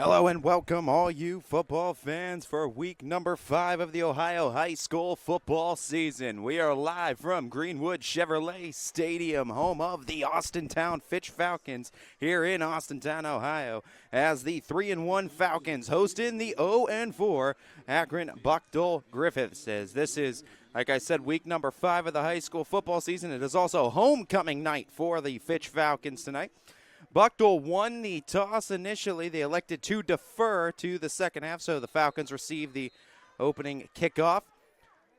Hello and welcome all you football fans for week number 5 of the Ohio High School football season. We are live from Greenwood Chevrolet Stadium, home of the Austintown Fitch Falcons here in Austintown, Ohio, as the 3-1 Falcons hosting the 0-4 Akron Buchtel Griffins. As this is, like I said, week number 5 of the high school football season. It is also homecoming night for the Fitch Falcons tonight. Buchtel won the toss initially. They elected to defer to the second half, so the Falcons received the opening kickoff.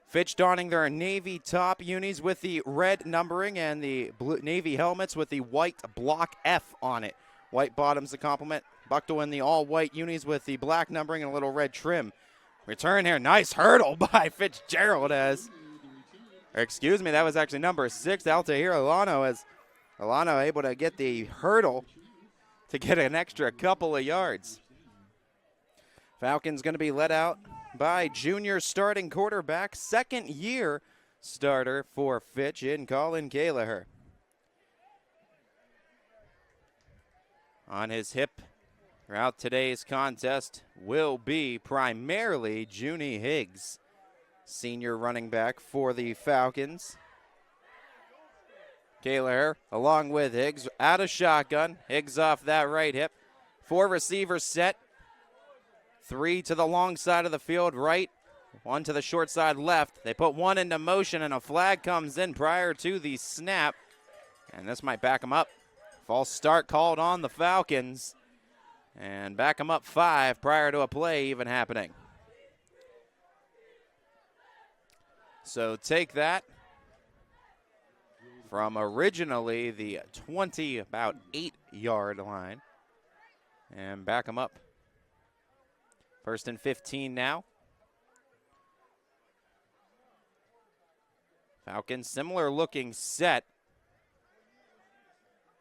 Fitch donning their navy top unis with the red numbering and the blue navy helmets with the white block F on it. White bottoms to complement. Buchtel in the all-white unis with the black numbering and a little red trim. Return here. Nice hurdle by Fitzgerald as, excuse me, that was actually number 6, Altair Alano, as Alano able to get the hurdle to get an extra couple of yards. Falcons going to be led out by junior starting quarterback, second-year starter for Fitch in Colin Gallagher. On his hip throughout today's contest will be primarily Junie Higgs, senior running back for the Falcons. Gallagher along with Higgs out of shotgun. Higgs off that right hip. 4 receivers set. 3 to the long side of the field right. 1 to the short side left. They put 1 into motion and a flag comes in prior to the snap. And this might back them up. False start called on the Falcons. And back them up 5 prior to a play even happening. So take that from originally the 20, about 8-yard line, and back them up. 1st and 15 now. Falcons, similar looking set,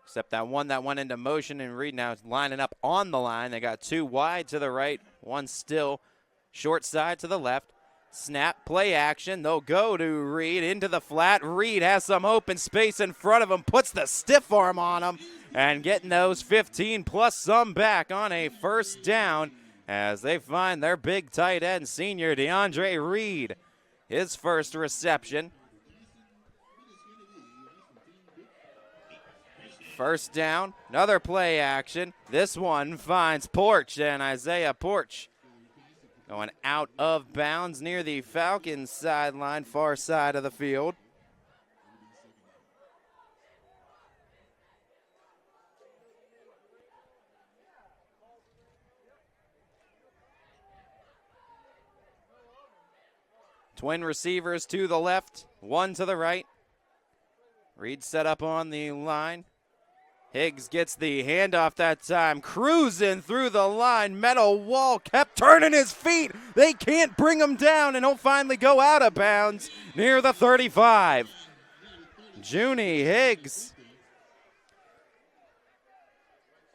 except that one that went into motion, and Reed now is lining up on the line. They got 2 wide to the right, 1 still short side to the left. Snap, play action. They'll go to Reed into the flat. Reed has some open space in front of him, puts the stiff arm on him, and getting those 15 plus some back on a first down as they find their big tight end, senior DeAndre Reed. His first reception. First down, another play action. This one finds Porch, and Isaiah Porch going out of bounds near the Falcons sideline, far side of the field. Twin receivers to the left, 1 to the right. Reed set up on the line. Higgs gets the handoff that time, cruising through the line, metal wall, kept turning his feet. They can't bring him down, and he'll finally go out of bounds near the 35. Junie Higgs,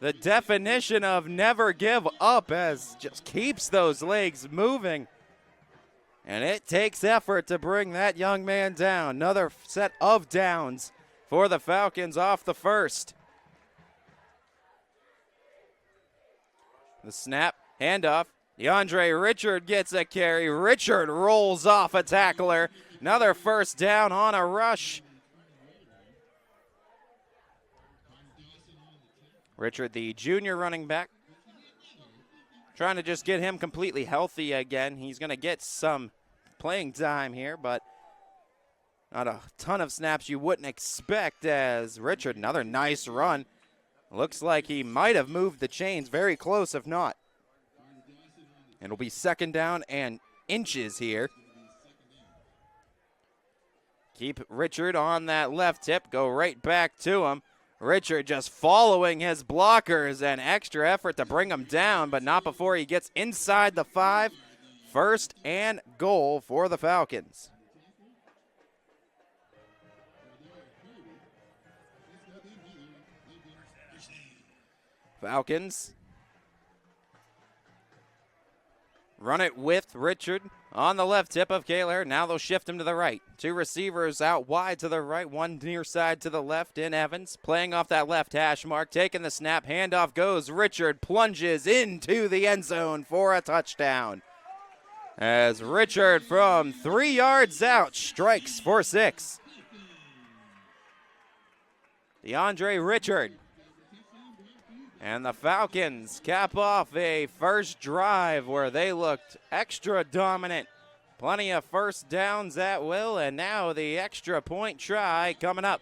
the definition of never give up, as just keeps those legs moving. And it takes effort to bring that young man down. Another set of downs for the Falcons off the first. The snap, handoff. DeAndre Richard gets a carry. Richard rolls off a tackler. Another first down on a rush. Richard, the junior running back, trying to just get him completely healthy again. He's going to get some playing time here, but not a ton of snaps you wouldn't expect, as Richard, another nice run. Looks like he might have moved the chains, very close if not. It'll be 2nd down and inches here. Keep Richard on that left hip, go right back to him. Richard just following his blockers, and extra effort to bring him down, but not before he gets inside the 5. 1st and goal for the Falcons. Falcons Run it with Richard on the left tip of Kaler. Now they'll shift him to the right. Two receivers out wide to the right, one near side to the left in Evans. Playing off that left hash mark, taking the snap. Handoff goes. Richard plunges into the end zone for a touchdown. As Richard from 3 yards out strikes for 6. DeAndre Richard. And the Falcons cap off a first drive where they looked extra dominant. Plenty of first downs at will, and now the extra point try coming up.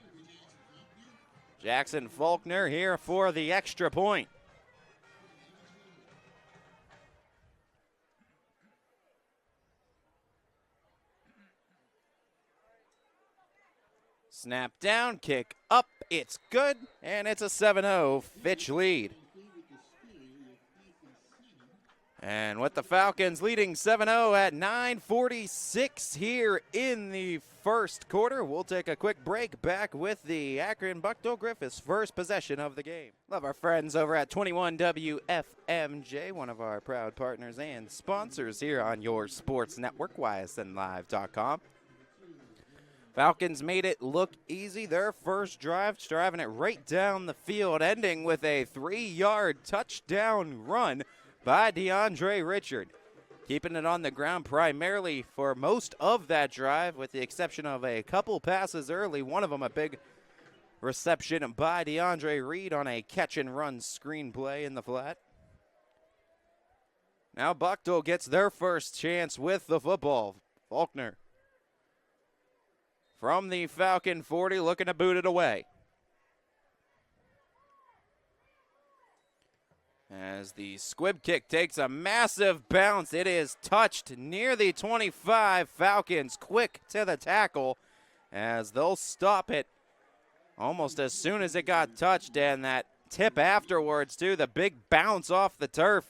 Jackson Faulkner here for the extra point. Snap down, kick up, it's good, and it's a 7-0 Fitch lead. And with the Falcons leading 7-0 at 9:46 here in the first quarter, we'll take a quick break. Back with the Akron Buchtel Griffins' first possession of the game. Love our friends over at 21 WFMJ, one of our proud partners and sponsors here on your sports network, ysnlive.com. Falcons made it look easy. Their first drive, driving it right down the field, ending with a 3-yard touchdown run by DeAndre Richard. Keeping it on the ground primarily for most of that drive, with the exception of a couple passes early. One of them a big reception by DeAndre Reed on a catch-and-run screenplay in the flat. Now Buchtel gets their first chance with the football. Faulkner from the Falcon 40, looking to boot it away. As the squib kick takes a massive bounce, it is touched near the 25. Falcons quick to the tackle as they'll stop it almost as soon as it got touched, and that tip afterwards too, the big bounce off the turf,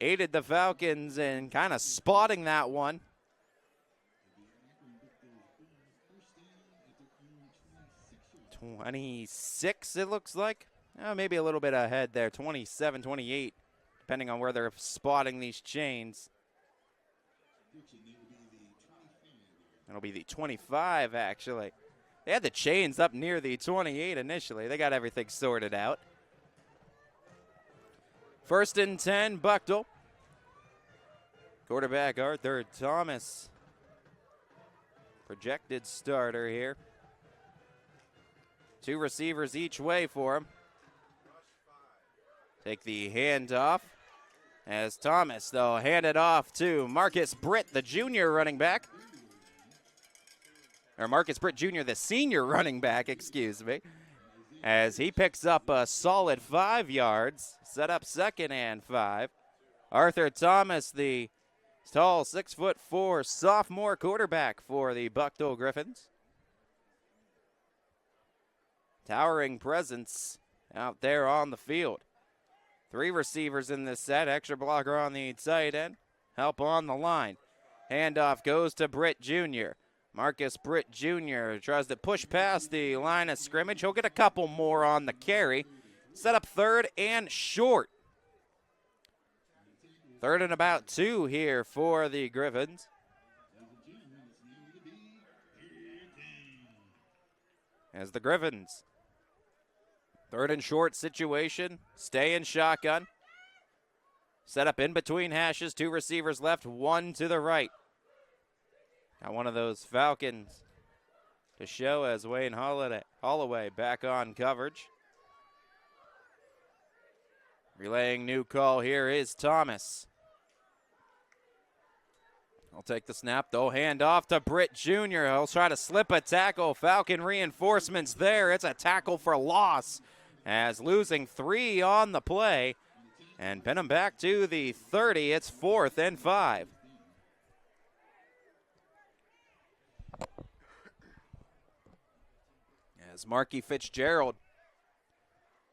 aided the Falcons in kind of spotting that one. 26 it looks like. Maybe a little bit ahead there, 27, 28, depending on where they're spotting these chains. It'll be the 25, actually. They had the chains up near the 28 initially. They got everything sorted out. 1st and 10, Buchtel. Quarterback Arthur Thomas, projected starter here. Two receivers each way for him. Take the handoff as Thomas, though, handed off to Marcus Britt, the junior running back. Or Marcus Britt Jr., the senior running back, excuse me. As he picks up a solid 5 yards, set up 2nd and 5. Arthur Thomas, the tall 6'4" sophomore quarterback for the Buchtel Griffins. Towering presence out there on the field. 3 receivers in this set. Extra blocker on the tight end. Help on the line. Handoff goes to Britt Jr. Marcus Britt Jr. tries to push past the line of scrimmage. He'll get a couple more on the carry. Set up 3rd and short. 3rd and about 2 here for the Griffins. As the Griffins, 3rd and short situation, stay in shotgun. Set up in between hashes, 2 receivers left, 1 to the right. Got one of those Falcons to show as Wayne Holloway back on coverage. Relaying new call here is Thomas. He'll take the snap, they'll hand off to Britt Jr. He'll try to slip a tackle. Falcon reinforcements there. It's a tackle for loss, as losing 3 on the play, and pin him back to the 30. It's 4th and 5. As Marky Fitzgerald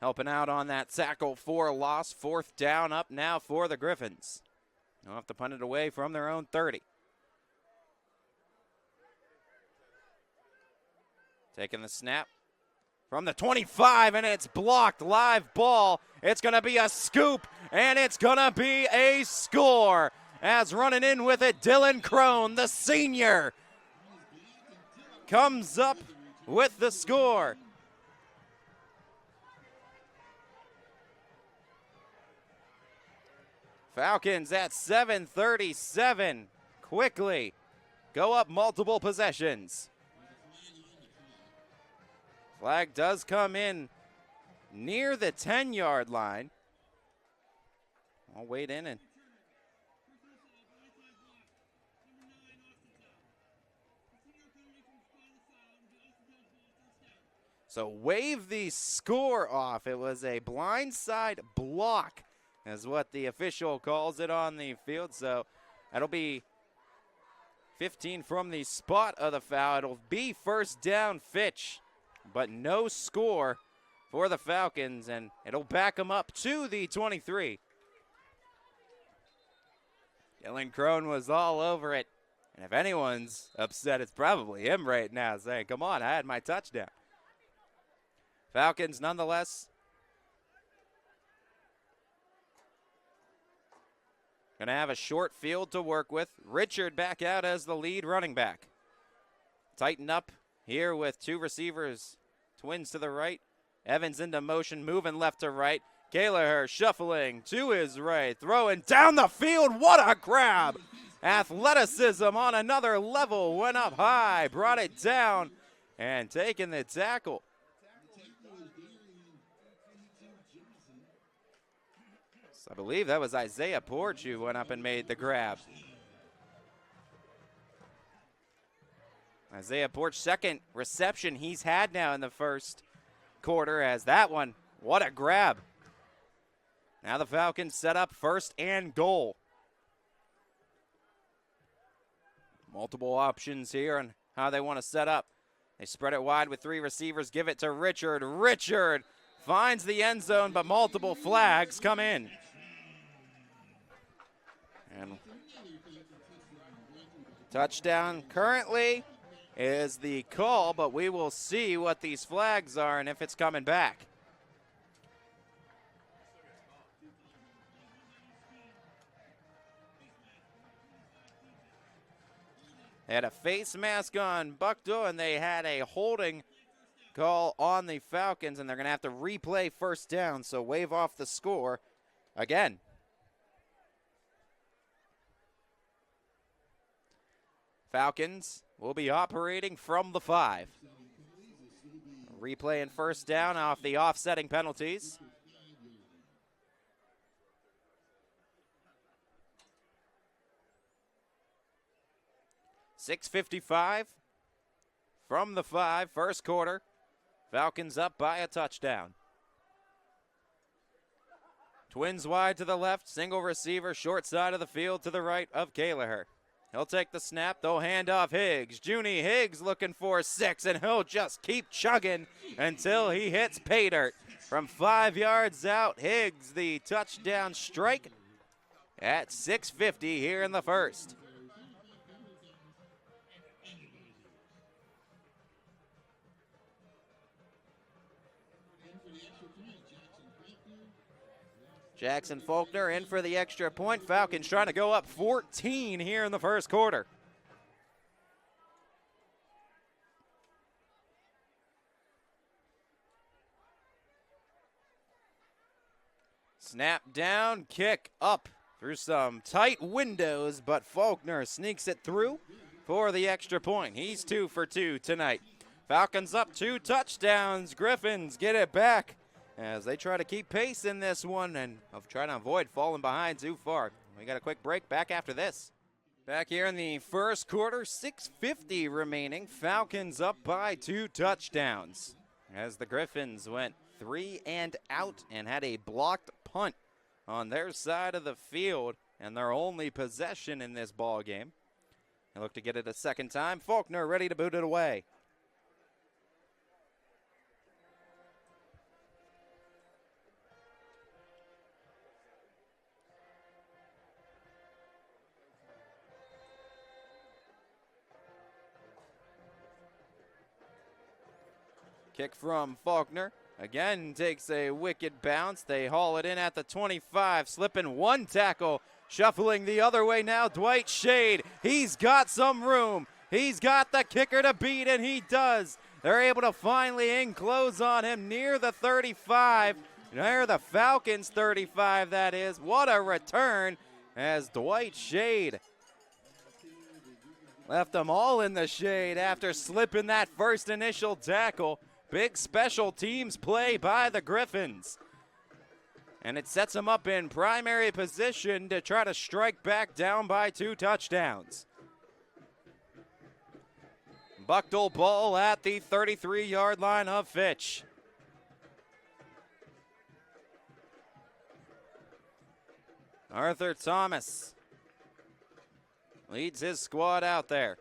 helping out on that tackle for loss. 4th down up now for the Griffins. They'll have to punt it away from their own 30. Taking the snap from the 25, and it's blocked. Live ball. It's going to be a scoop, and it's going to be a score. as running in with it, Dylan Crone, the senior, comes up with the score. Falcons at 7:37 quickly go up multiple possessions. Flag does come in near the 10-yard line. I'll wait in and so wave the score off. It was a blindside block is what the official calls it on the field. So that'll be 15 from the spot of the foul. It'll be first down Fitch, but no score for the Falcons, and it'll back them up to the 23. Dylan Crone was all over it, and if anyone's upset, it's probably him right now, saying, come on, I had my touchdown. Falcons, nonetheless, going to have a short field to work with. Richard back out as the lead running back. Tighten up here with two receivers, twins to the right. Evans into motion, moving left to right. Gaylor shuffling to his right, throwing down the field. What a grab! Athleticism on another level, went up high, brought it down, and taking the tackle. So I believe that was Isaiah Porch who went up and made the grab. Isaiah Porch, second reception he's had now in the first quarter, as that one, what a grab. Now the Falcons set up first and goal. Multiple options here on how they want to set up. They spread it wide with three receivers, give it to Richard. Richard finds the end zone, but multiple flags come in. And touchdown currently is the call, but we will see what these flags are and if it's coming back. They had a face mask on Buchtel, and they had a holding call on the Falcons, and they're going to have to replay first down, so wave off the score again. Falcons will be operating from the 5. Replaying first down off the offsetting penalties. .6:55 from the 5, first quarter. Falcons up by a touchdown. Twins wide to the left, single receiver, short side of the field to the right of Gaylor. He'll take the snap, they'll hand off Higgs. Junie Higgs looking for 6, and he'll just keep chugging until he hits pay dirt. From 5 yards out, Higgs, the touchdown strike at 6:50 here in the first. Jackson Faulkner in for the extra point. Falcons trying to go up 14 here in the first quarter. Snap down, kick up through some tight windows, but Faulkner sneaks it through for the extra point. He's 2 for 2 tonight. Falcons up 2 touchdowns. Griffins get it back as they try to keep pace in this one and try to avoid falling behind too far. We got a quick break, back after this. Back here in the first quarter, 6:50 remaining. Falcons up by 2 touchdowns as the Griffins went 3 and out and had a blocked punt on their side of the field and their only possession in this ball game. They look to get it a second time. Faulkner ready to boot it away. Kick from Faulkner. again takes a wicked bounce. They haul it in at the 25, slipping one tackle, shuffling the other way now. Dwight Shade, he's got some room. He's got the kicker to beat, and he does. They're able to finally enclose on him near the 35, near the Falcons 35, that is. What a return as Dwight Shade left them all in the shade after slipping that first initial tackle. Big special teams play by the Griffins. And it sets them up in primary position to try to strike back down by 2 touchdowns. Buchtel ball at the 33-yard line of Fitch. Arthur Thomas leads his squad out there.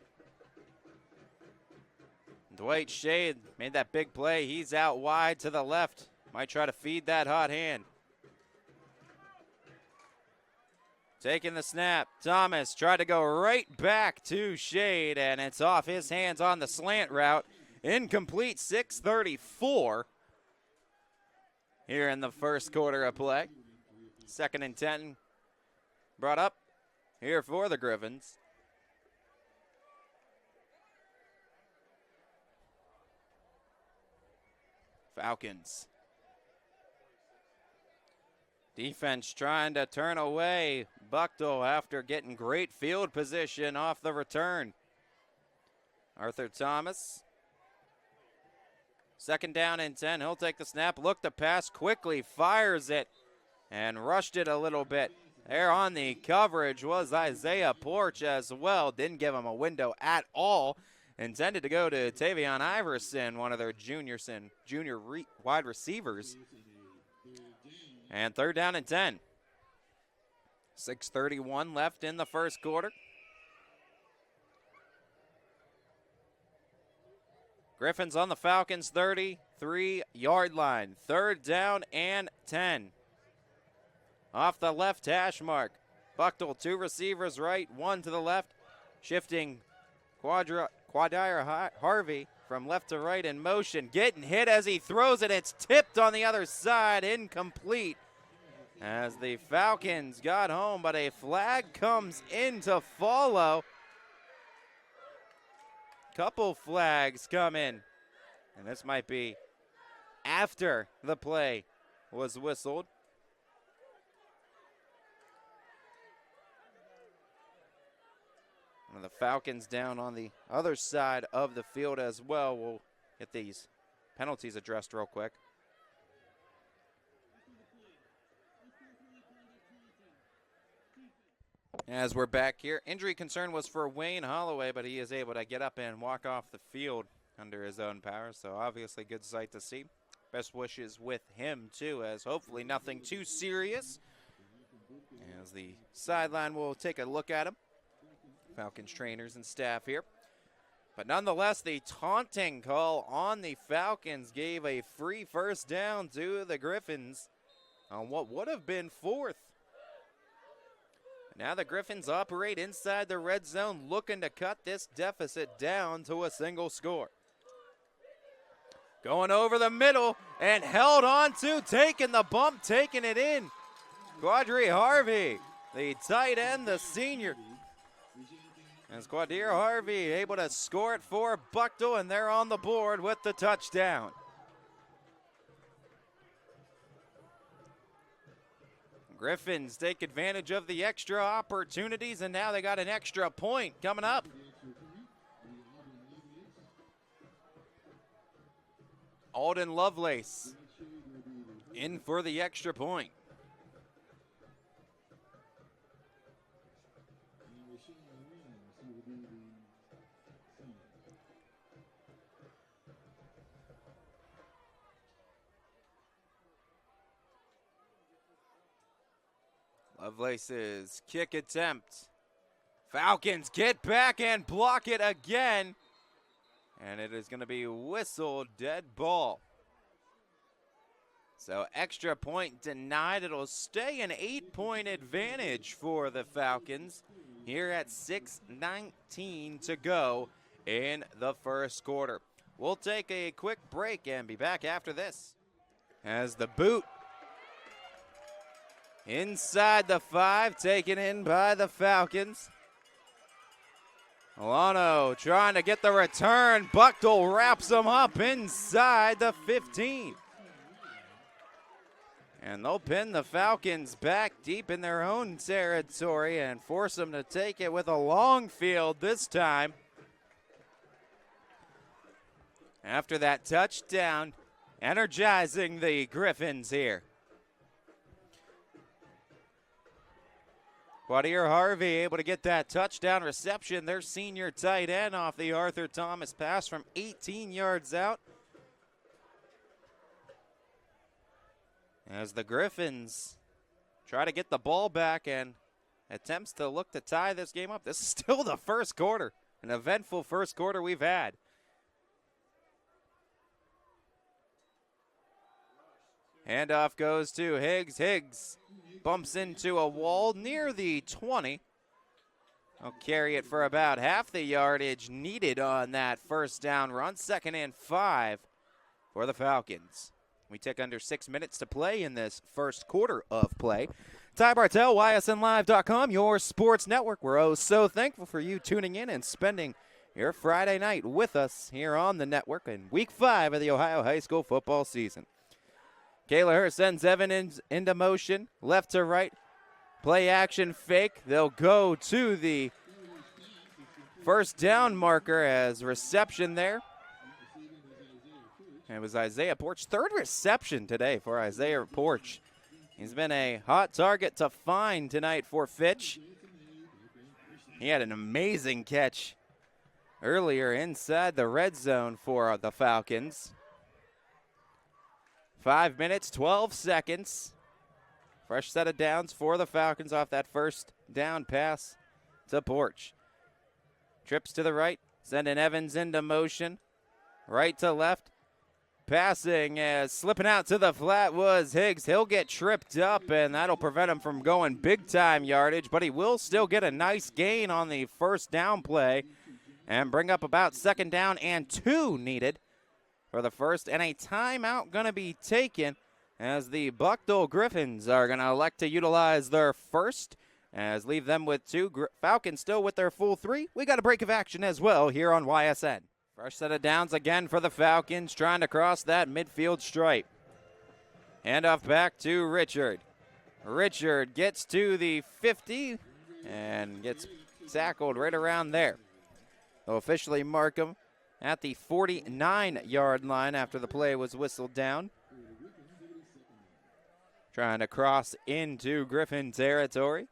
Dwight Shade made that big play. He's out wide to the left. Might try to feed that hot hand. Taking the snap. Thomas tried to go right back to Shade, and it's off his hands on the slant route. Incomplete. 6:34 here in the first quarter of play. 2nd and 10 brought up here for the Griffins. Falcons. Defense trying to turn away Buchtel after getting great field position off the return. Arthur Thomas. 2nd down and 10. He'll take the snap, look to pass, quickly fires it, and rushed it a little bit. There on the coverage was Isaiah Porch as well. Didn't give him a window at all. Intended to go to Tavion Iverson, one of their junior wide receivers. And 3rd down and 10. 6:31 left in the first quarter. Griffins on the Falcons 33-yard line. 3rd down and 10. Off the left hash mark. Buchtel, 2 receivers right, 1 to the left. Shifting Quadire Harvey from left to right in motion. Getting hit as he throws it. It's tipped on the other side. Incomplete. As the Falcons got home, but a flag comes in to follow. Couple flags come in. And this might be after the play was whistled. And the Falcons down on the other side of the field as well. We'll get these penalties addressed real quick. As we're back here, injury concern was for Wayne Holloway, but he is able to get up and walk off the field under his own power. So obviously good sight to see. Best wishes with him too, as hopefully nothing too serious. As the sideline will take a look at him. Falcons trainers and staff here. But nonetheless, the taunting call on the Falcons gave a free 1st down to the Griffins on what would have been 4th. Now the Griffins operate inside the red zone, looking to cut this deficit down to a single score. Going over the middle and held on to, taking the bump, taking it in. Quadire Harvey, the tight end, the senior. As Quadire Harvey able to score it for Buchtel, and they're on the board with the touchdown. Griffins take advantage of the extra opportunities, and now they got an extra point coming up. Alden Lovelace in for the extra point. Lovelace's kick attempt. Falcons get back and block it again. And it is going to be whistled, dead ball. So extra point denied. It'll stay an 8-point advantage for the Falcons here at 6:19 to go in the first quarter. We'll take a quick break and be back after this. As the boot inside the 5, taken in by the Falcons. Alano trying to get the return. Buchtel wraps him up inside the 15. And they'll pin the Falcons back deep in their own territory and force them to take it with a long field this time. After that touchdown, energizing the Griffins here. Quadir Harvey able to get that touchdown reception. Their senior tight end off the Arthur Thomas pass from 18 yards out. As the Griffins try to get the ball back and attempts to look to tie this game up. This is still the first quarter, an eventful first quarter we've had. Handoff goes to Higgs. Higgs bumps into a wall near the 20. He'll carry it for about half the yardage needed on that first down run. 2nd and 5 for the Falcons. We take under 6 minutes to play in this first quarter of play. Ty Bartell, YSNLive.com, your sports network. We're oh so thankful for you tuning in and spending your Friday night with us here on the network in Week 5 of the Ohio High School football season. Kayla Hurst sends Evans into motion, left to right. Play action fake. They'll go to the first down marker as reception there. It was Isaiah Porch. 3rd reception today for Isaiah Porch. He's been a hot target to find tonight for Fitch. He had an amazing catch earlier inside the red zone for the Falcons. 5 minutes, 12 seconds. Fresh set of downs for the Falcons off that first down pass to Porch. Trips to the right, sending Evans into motion. Right to left. Passing as slipping out to the flat was Higgs. He'll get tripped up, and that'll prevent him from going big-time yardage, but he will still get a nice gain on the first down play and bring up about 2nd down and 2 needed for the first, and a timeout going to be taken as the Buchtel Griffins are going to elect to utilize their first, as leave them with 2. Falcons still with their full 3. We got a break of action as well here on YSN. Fresh set of downs again for the Falcons, trying to cross that midfield stripe. Handoff back to Richard. Richard gets to the 50 and gets tackled right around there. They'll officially mark him at the 49-yard line after the play was whistled down. Trying to cross into Griffin territory.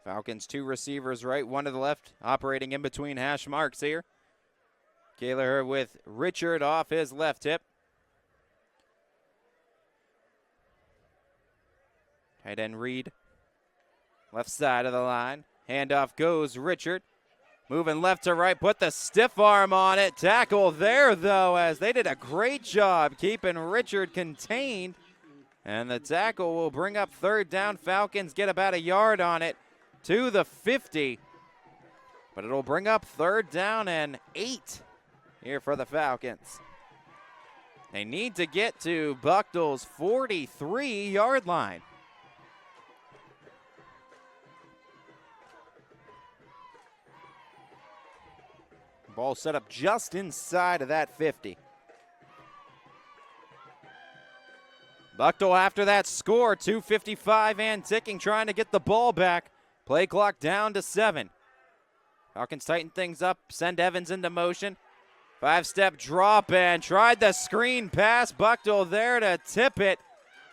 Falcons 2 receivers right, 1 to the left, operating in between hash marks here. Kaler with Richard off his left hip. Tight end Reed, left side of the line. Handoff goes Richard. Moving left to right, put the stiff arm on it. Tackle there, though, as they did a great job keeping Richard contained. And the tackle will bring up 3rd down. Falcons get about a yard on it to the 50. But it'll bring up 3rd down and 8 here for the Falcons. They need to get to Buchtel's 43-yard line. Ball set up just inside of that 50. Buchtel after that score, 2:55 and ticking, trying to get the ball back. Play clock down to 7. Falcons tighten things up, send Evans into motion. 5-step drop and tried the screen pass. Buchtel there to tip it,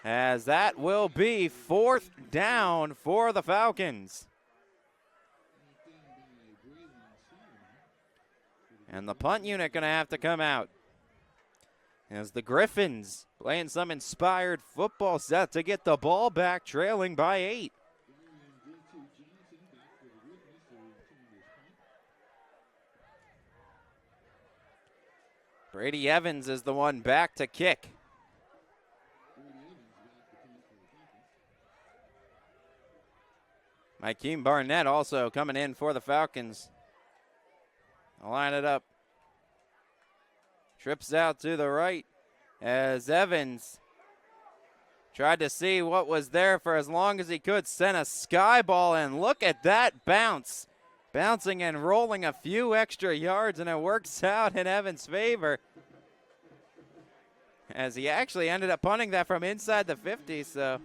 as that will be 4th down for the Falcons. And the punt unit going to have to come out, as the Griffins playing some inspired football set to get the ball back, trailing by 8. Brady Evans is the one back to kick. Hakeem Barnett also coming in for the Falcons. I'll line it up. Trips out to the right as Evans tried to see what was there for as long as he could. Sent a sky ball, and look at that bounce. Bouncing and rolling a few extra yards, and it works out in Evans' favor, as he actually ended up punting that from inside the 50, so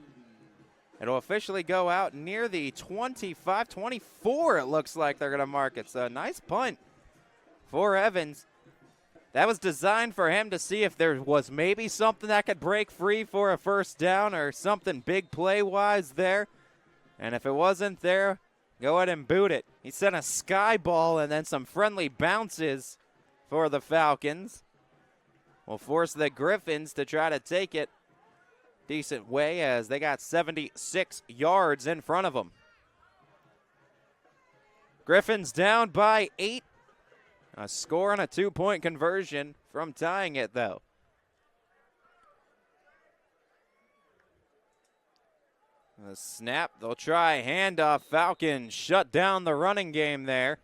it'll officially go out near the 25, 24 it looks like they're going to mark it. So nice punt for Evans. That was designed for him to see if there was maybe something that could break free for a first down or something big play-wise there. And if it wasn't there, go ahead and boot it. He sent a sky ball and then some friendly bounces for the Falcons. Will force the Griffins to try to take it decent way, as they got 76 yards in front of them. Griffins down by 8. A score on a 2-point conversion from tying it, though. The snap, they'll try handoff. Falcons shut down the running game there.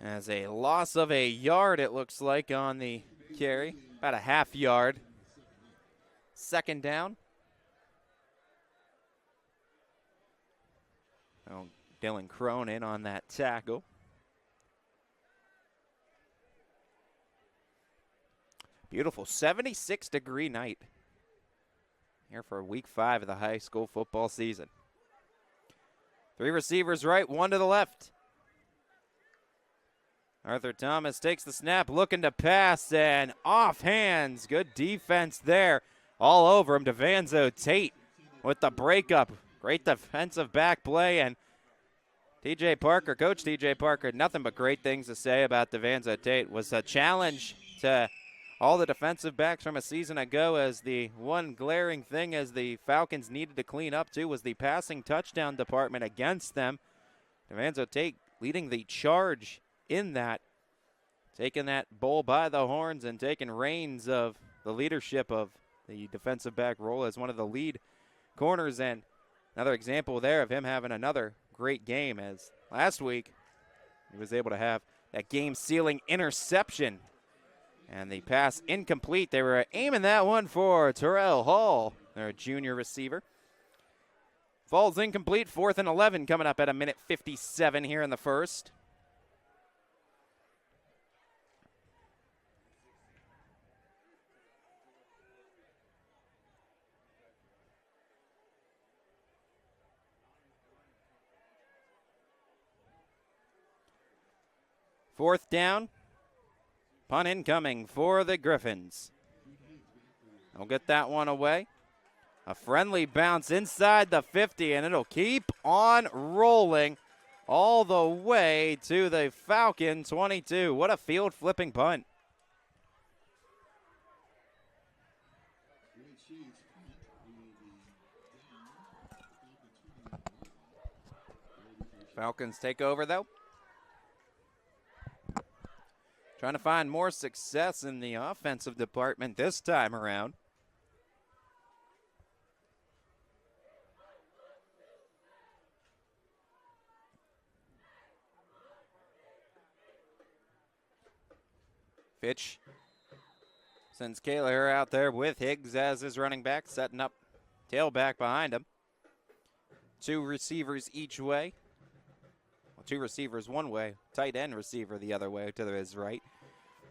As a loss of a yard, it looks like, on the carry. About a half yard. Second down. Oh, Dylan Cronin on that tackle. Beautiful 76-degree night here for week 5 of the high school football season. 3 receivers right, 1 to the left. Arthur Thomas takes the snap, looking to pass, and off hands. Good defense there. All over him. DeVanzo Tate with the breakup. Great defensive back play, and TJ Parker, Coach TJ Parker, nothing but great things to say about DeVanzo Tate. Was a challenge to all the defensive backs from a season ago, as the one glaring thing as the Falcons needed to clean up to was the passing touchdown department against them. DeVanzo Tate leading the charge in that, taking that bull by the horns and taking reins of the leadership of the defensive back role as one of the lead corners. And another example there of him having another great game, as last week he was able to have that game-sealing interception and the pass incomplete. They were aiming that one for Terrell Hall, their junior receiver. Falls incomplete. 4th and 11 coming up at 1:57 here in the first. Fourth down. Punt incoming for the Griffins. They'll get that one away. A friendly bounce inside the 50, and it'll keep on rolling all the way to the Falcon 22. What a field-flipping punt. Falcons take over, though. Trying to find more success in the offensive department this time around. Fitch sends Kaler out there with Higgs as his running back, setting up tailback behind him. 2 receivers each way. Well, 2 receivers one way, tight end receiver the other way to his right.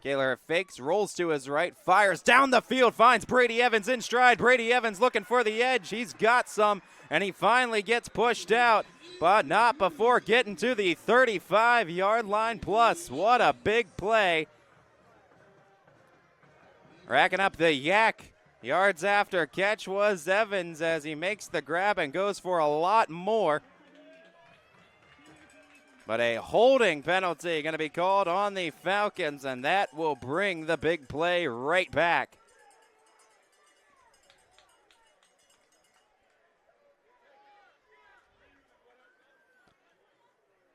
Kaler fakes, rolls to his right, fires down the field, finds Brady Evans in stride. Brady Evans looking for the edge. He's got some, and he finally gets pushed out, but not before getting to the 35-yard line plus. What a big play. Racking up the yak. Yards after catch was Evans as he makes the grab and goes for a lot more. But a holding penalty going to be called on the Falcons, and that will bring the big play right back.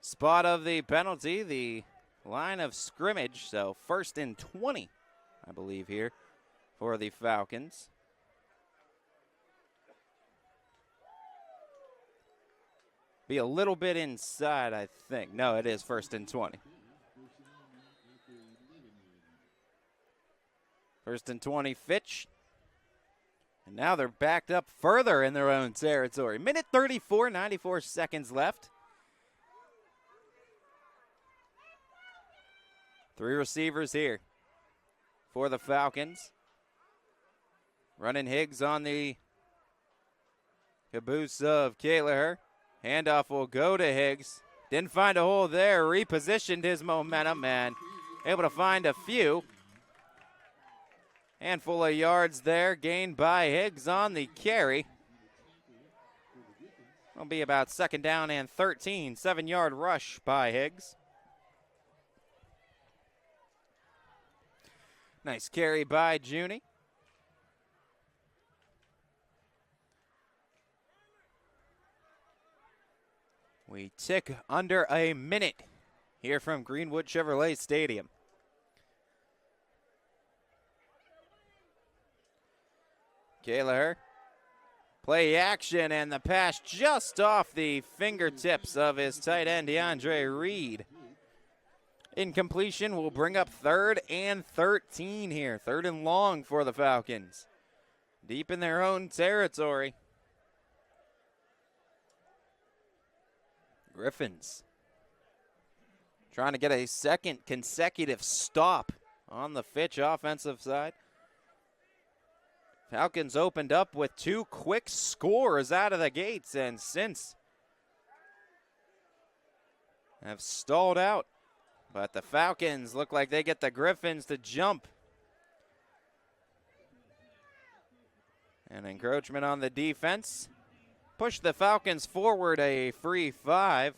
Spot of the penalty, the line of scrimmage, so 1st and 20, I believe, here for the Falcons. Be a little bit inside, I think. No, it is 1st and 20. 1st and 20, Fitch. And now they're backed up further in their own territory. Minute 34, 94 seconds left. 3 receivers here for the Falcons. Running Higgs on the caboose of Kaler. Handoff will go to Higgs. Didn't find a hole there. Repositioned his momentum and able to find a few. Handful of yards there gained by Higgs on the carry. It'll be about 2nd down and 13. 7-yard rush by Higgs. Nice carry by Junie. We tick under a minute here from Greenwood Chevrolet Stadium. Kaler, play action, and the pass just off the fingertips of his tight end, DeAndre Reed. Incompletion will bring up 3rd and 13 here. 3rd and long for the Falcons. Deep in their own territory. Griffins trying to get a 2nd consecutive stop on the Fitch offensive side. Falcons opened up with 2 quick scores out of the gates, and since have stalled out. But the Falcons look like they get the Griffins to jump. And encroachment on the defense. Push the Falcons forward a free 5.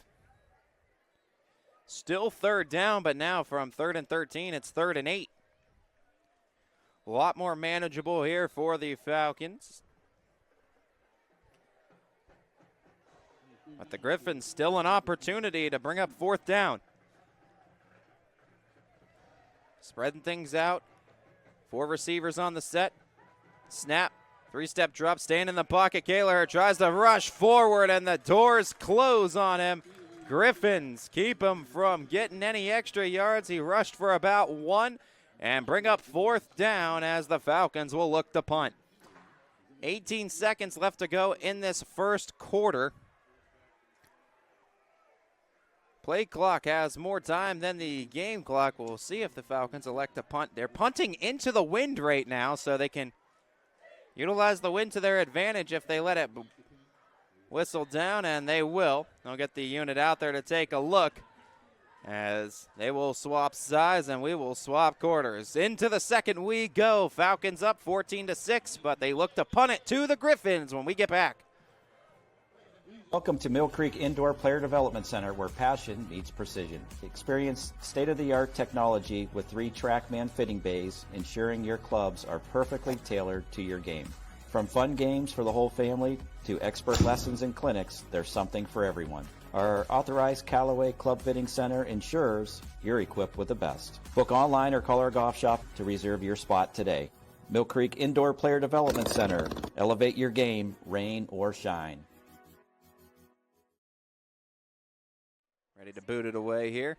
Still 3rd down, but now from 3rd and 13, it's 3rd and 8. A lot more manageable here for the Falcons. But the Griffins still an opportunity to bring up 4th down. Spreading things out. 4 receivers on the set. Snap. 3-step drop, staying in the pocket. Kaler tries to rush forward, and the doors close on him. Griffins keep him from getting any extra yards. He rushed for about 1 and bring up 4th down as the Falcons will look to punt. 18 seconds left to go in this first quarter. Play clock has more time than the game clock. We'll see if the Falcons elect to punt. They're punting into the wind right now, so they can utilize the wind to their advantage if they let it whistle down, and they will. They'll get the unit out there to take a look as they will swap sides and we will swap quarters. Into the second we go. Falcons up 14-6, but they look to punt it to the Griffins when we get back. Welcome to Mill Creek Indoor Player Development Center, where passion meets precision. Experience state-of-the-art technology with 3 TrackMan fitting bays, ensuring your clubs are perfectly tailored to your game. From fun games for the whole family to expert lessons and clinics, there's something for everyone. Our authorized Callaway Club Fitting Center ensures you're equipped with the best. Book online or call our golf shop to reserve your spot today. Mill Creek Indoor Player Development Center. Elevate your game, rain or shine. Ready to boot it away here.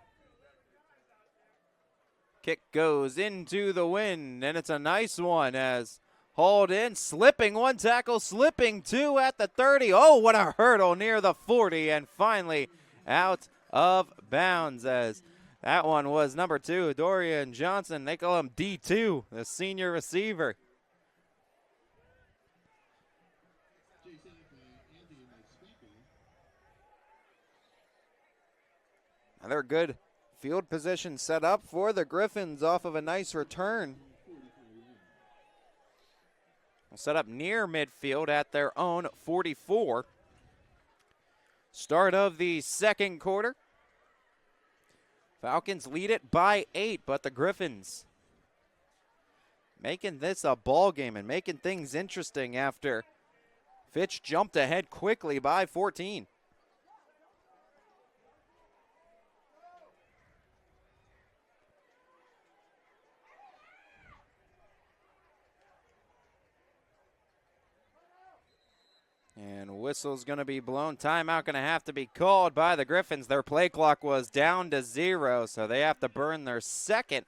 Kick goes into the wind, and it's a nice one as hauled in, slipping 1 tackle, slipping 2 at the 30. Oh, what a hurdle near the 40, and finally out of bounds as that one was number 2, Dorian Johnson. They call him D2, the senior receiver. Another good field position set up for the Griffins off of a nice return. Set up near midfield at their own 44. Start of the second quarter. Falcons lead it by 8, but the Griffins making this a ball game and making things interesting after Fitch jumped ahead quickly by 14. And Whistle's going to be blown. Timeout going to have to be called by the Griffins. Their play clock was down to 0, so they have to burn their second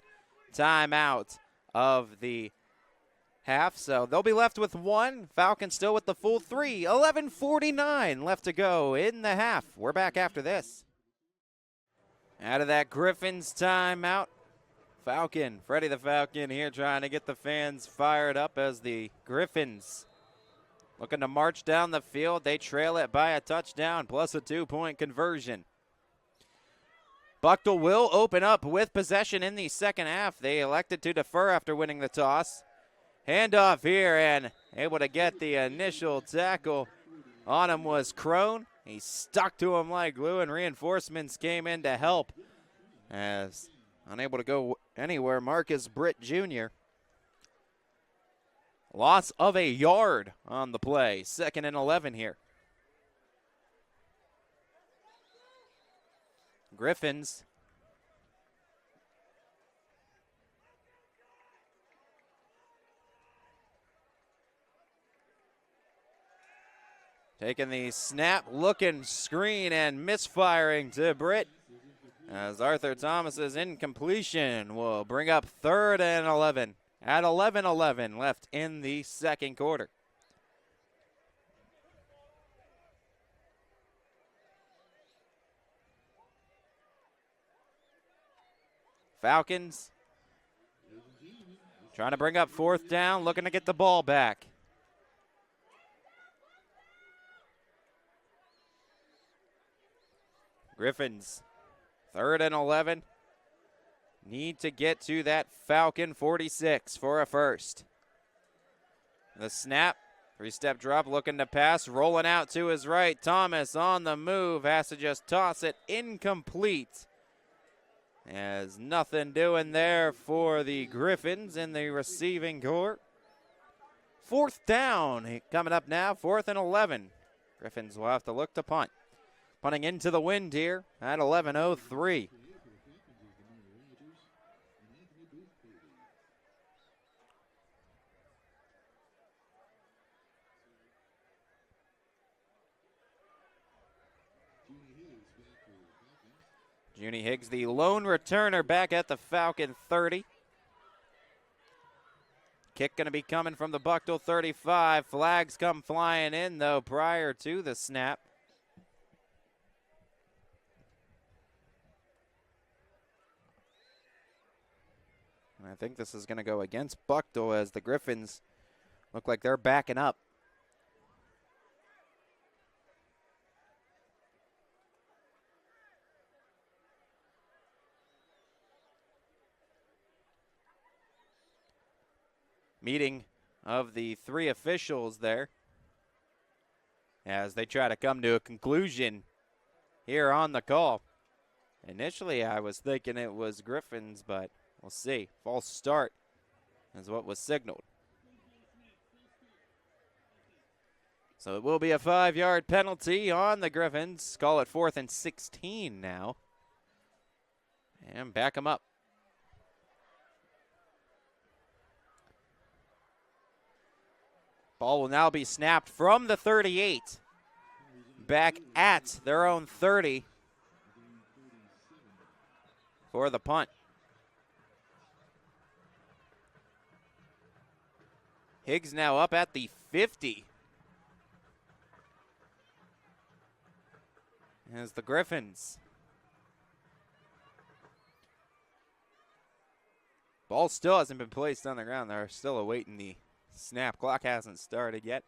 timeout of the half. So they'll be left with 1. Falcons still with the full 3. 11:49 left to go in the half. We're back after this. Out of that Griffins timeout, Freddie the Falcon here trying to get the fans fired up as the Griffins looking to march down the field. They trail it by a touchdown plus a 2-point conversion. Buchtel will open up with possession in the second half. They elected to defer after winning the toss. Handoff here, and able to get the initial tackle on him was Crone. He stuck to him like glue, and reinforcements came in to help. As unable to go anywhere, Marcus Britt Jr. Loss of a yard on the play. 2nd and 11 here. Griffins taking the snap, looking, screen, and misfiring to Britt. As Arthur Thomas's incompletion will bring up 3rd and 11 at 11:11 left in the second quarter. Falcons trying to bring up 4th down, looking to get the ball back. Griffins, 3rd and 11. Need to get to that Falcon 46 for a first. The snap, 3-step drop, looking to pass, rolling out to his right. Thomas on the move, has to just toss it incomplete. There's nothing doing there for the Griffins in the receiving corps. 4th down coming up now, 4th and 11. Griffins will have to look to punt. Punting into the wind here at 11:03. Junie Higgs, the lone returner, back at the Falcon 30. Kick going to be coming from the Buchtel 35. Flags come flying in, though, prior to the snap. And I think this is going to go against Buchtel as the Griffins look like they're backing up. Meeting of the 3 officials there as they try to come to a conclusion here on the call. Initially, I was thinking it was Griffins, but we'll see. False start is what was signaled. So it will be a 5-yard penalty on the Griffins. Call it 4th and 16 now. And back them up. Ball will now be snapped from the 38. Back at their own 30 for the punt. Higgs now up at the 50. As the Griffins. Ball still hasn't been placed on the ground. They're still awaiting the snap. Clock hasn't started yet.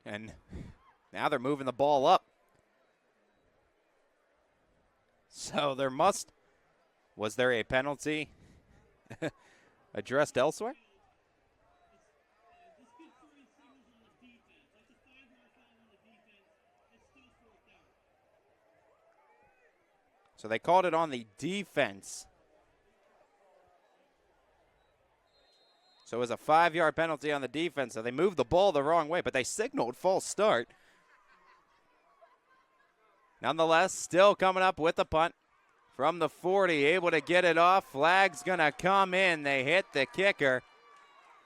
And now they're moving the ball up. So was there a penalty addressed elsewhere? So they called it on the defense. So it was a 5-yard penalty on the defense. So they moved the ball the wrong way, but they signaled false start. Nonetheless, still coming up with the punt from the 40, able to get it off. Flag's going to come in. They hit the kicker.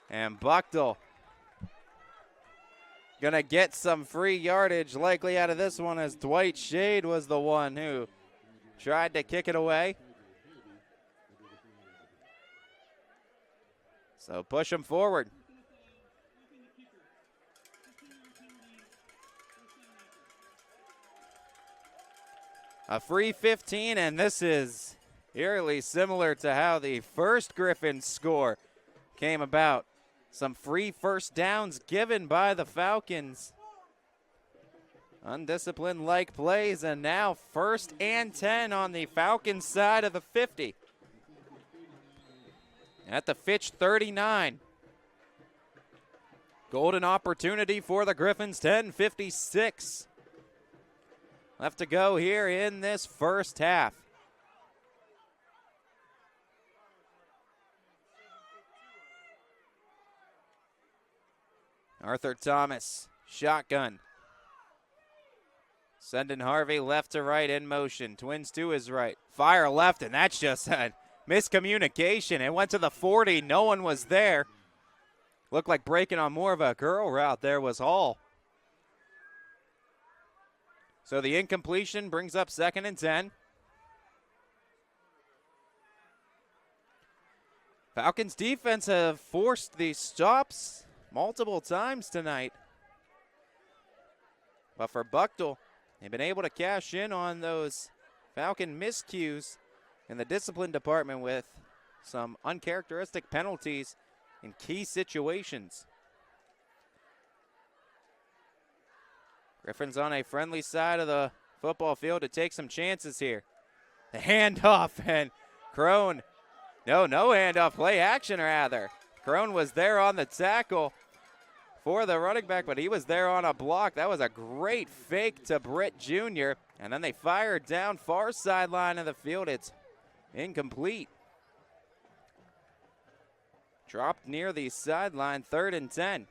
And Buchtel going to get some free yardage likely out of this one, as Dwight Shade was the one who tried to kick it away. So push them forward. A free 15, and this is eerily similar to how the first Griffins score came about. Some free first downs given by the Falcons. Undisciplined-like plays, and now 1st and 10 on the Falcons side of the 50. At the Fitch 39. Golden opportunity for the Griffins, 10:56 left to go here in this first half. Arthur Thomas, shotgun. Sending Harvey left to right in motion. Twins to his right. Fire left, and that's just a miscommunication. It went to the 40. No one was there. Looked like breaking on more of a curl route there was Hall. So the incompletion brings up 2nd and 10. Falcons defense have forced these stops multiple times tonight. But for Buchtel, they've been able to cash in on those Falcon miscues in the discipline department with some uncharacteristic penalties in key situations. Griffins on a friendly side of the football field to take some chances here. The handoff, and Crone, no handoff, play action rather. Crone was there on the tackle for the running back, but he was there on a block. That was a great fake to Britt Jr., and then they fired down far sideline of the field. It's incomplete. Dropped near the sideline, 3rd and 10.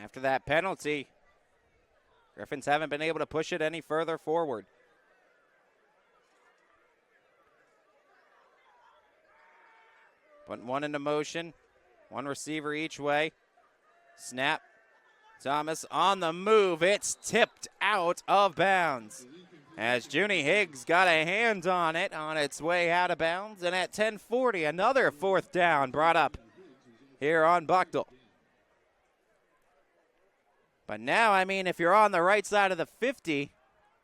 After that penalty, Griffins haven't been able to push it any further forward. Putting one into motion, one receiver each way. Snap. Thomas on the move. It's tipped out of bounds as Junie Higgs got a hand on it on its way out of bounds. And at 10:40, another 4th down brought up here on Buchtel. But now, I mean, if you're on the right side of the 50,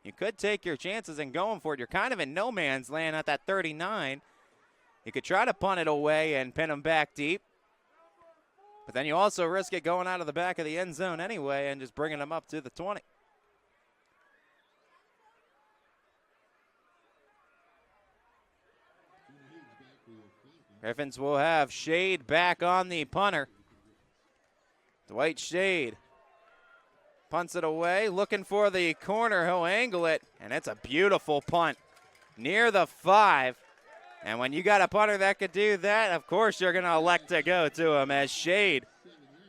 you could take your chances and going for it. You're kind of in no man's land at that 39. You could try to punt it away and pin them back deep. But then you also risk it going out of the back of the end zone anyway and just bringing them up to the 20. Griffins will have Shade back on the punter. Dwight Shade punts it away, looking for the corner. He'll angle it, and it's a beautiful punt near the 5. And when you got a punter that could do that, of course you're going to elect to go to him, as Shade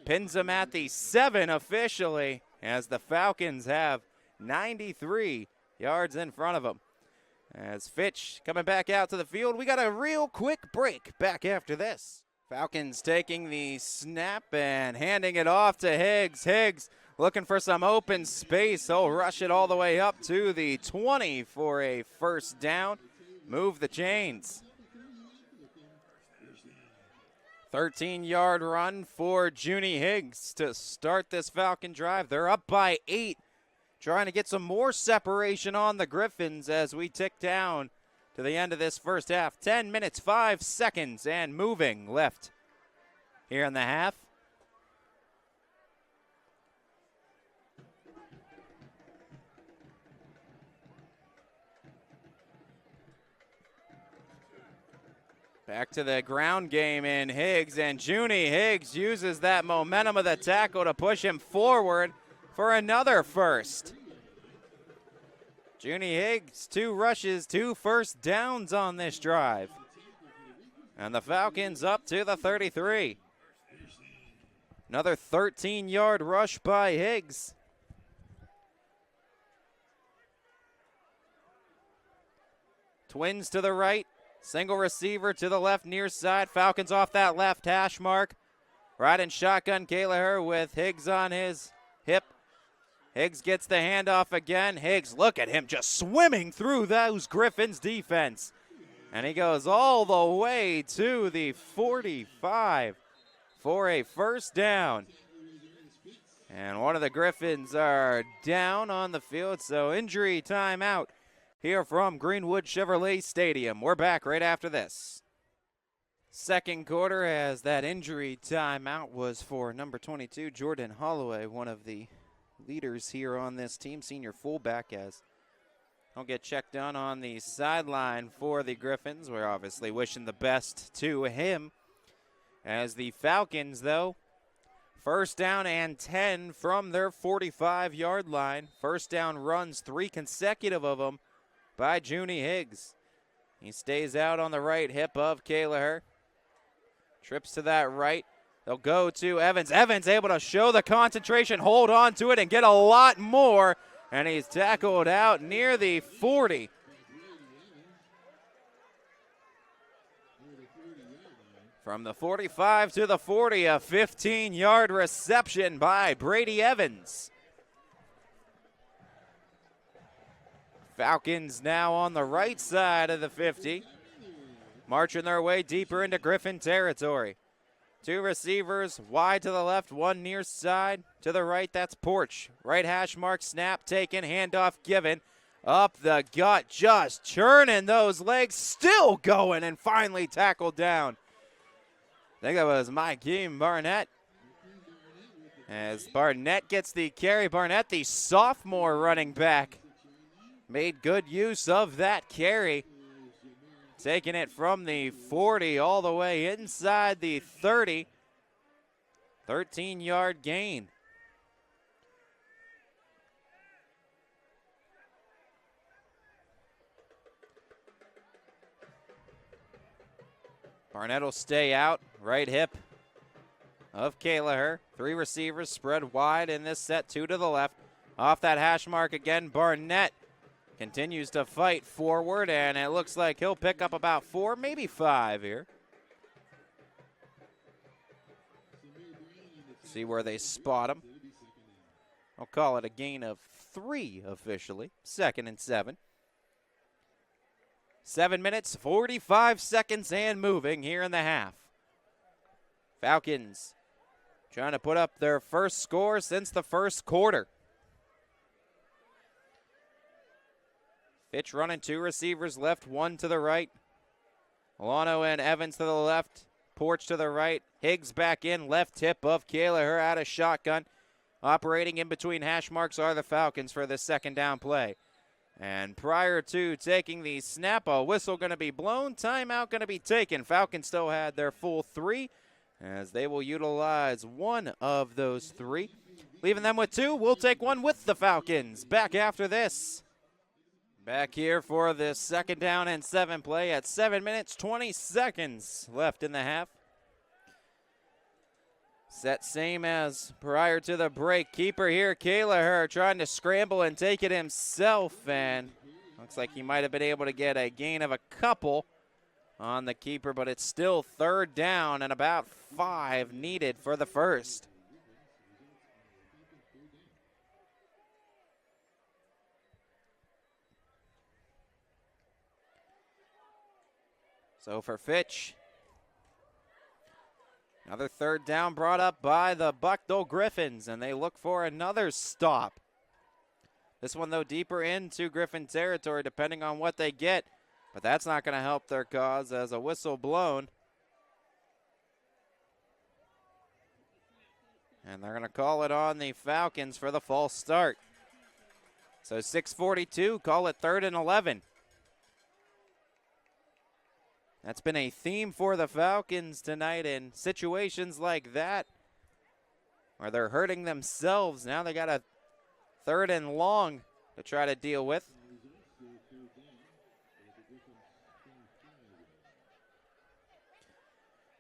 pins him at the 7 officially, as the Falcons have 93 yards in front of them. As Fitch coming back out to the field, we got a real quick break back after this. Falcons taking the snap and handing it off to Higgs. Higgs looking for some open space. He'll rush it all the way up to the 20 for a 1st down. Move the chains. 13-yard run for Junie Higgs to start this Falcon drive. They're up by 8, trying to get some more separation on the Griffins as we tick down to the end of this first half. 10 minutes, 5 seconds, and moving left here in the half. Back to the ground game in Higgs, and Junie Higgs uses that momentum of the tackle to push him forward for another first. Junie Higgs, 2 rushes, 2 first downs on this drive. And the Falcons up to the 33. Another 13-yard rush by Higgs. Twins to the right. Single receiver to the left near side. Falcons off that left hash mark. Right in shotgun, Kaylaher with Higgs on his hip. Higgs gets the handoff again. Higgs, look at him just swimming through those Griffins defense. And he goes all the way to the 45 for a first down. And one of the Griffins are down on the field, so injury timeout here from Greenwood Chevrolet Stadium. We're back right after this. Second quarter, as that injury timeout was for number 22, Jordan Holloway, one of the leaders here on this team, senior fullback, as he'll get checked on the sideline for the Griffins. We're obviously wishing the best to him. As the Falcons, though, first down and 10 from their 45-yard line. First down runs, 3 consecutive of them by Junie Higgs. He stays out on the right hip of Kaylaher. Trips to that right. They'll go to Evans. Evans able to show the concentration, hold on to it, and get a lot more. And he's tackled out near the 40. From the 45 to the 40, a 15-yard reception by Brady Evans. Falcons now on the right side of the 50, marching their way deeper into Griffin territory. 2 receivers, wide to the left, 1 near side. To the right, that's Porch. Right hash mark, snap taken, handoff given. Up the gut, just churning those legs, still going, and finally tackled down. I think that was Mikeem Barnett. As Barnett gets the carry, Barnett, the sophomore running back, made good use of that carry. Taking it from the 40 all the way inside the 30. 13-yard gain. Barnett will stay out, right hip of Kaylaher. 3 receivers spread wide in this set, 2 to the left. Off that hash mark again, Barnett continues to fight forward, and it looks like he'll pick up about 4, maybe 5 here. See where they spot him. I'll call it a gain of 3 officially. 2nd and 7. 7 minutes, 45 seconds, and moving here in the half. Falcons trying to put up their first score since the first quarter. Fitch running 2 receivers left, 1 to the right. Milano and Evans to the left. Porch to the right. Higgs back in, left tip of Kaylaher out of shotgun. Operating in between hash marks are the Falcons for the second down play. And prior to taking the snap, a whistle going to be blown. Timeout going to be taken. Falcons still had their full 3 as they will utilize 1 of those 3. Leaving them with 2. We'll take 1 with the Falcons. Back after this. Back here for the second down and 7 play at 7 minutes, 20 seconds left in the half. Set same as prior to the break. Keeper here, Kaylaher, trying to scramble and take it himself, and looks like he might have been able to get a gain of a couple on the keeper, but it's still 3rd down and about 5 needed for the first. So for Fitch, another 3rd down brought up by the Buchtel Griffins, and they look for another stop. This one, though, deeper into Griffin territory, depending on what they get, but that's not going to help their cause as a whistle blown. And they're going to call it on the Falcons for the false start. So 6:42, call it 3rd and 11. That's been a theme for the Falcons tonight in situations like that where they're hurting themselves. Now they got a 3rd and long to try to deal with.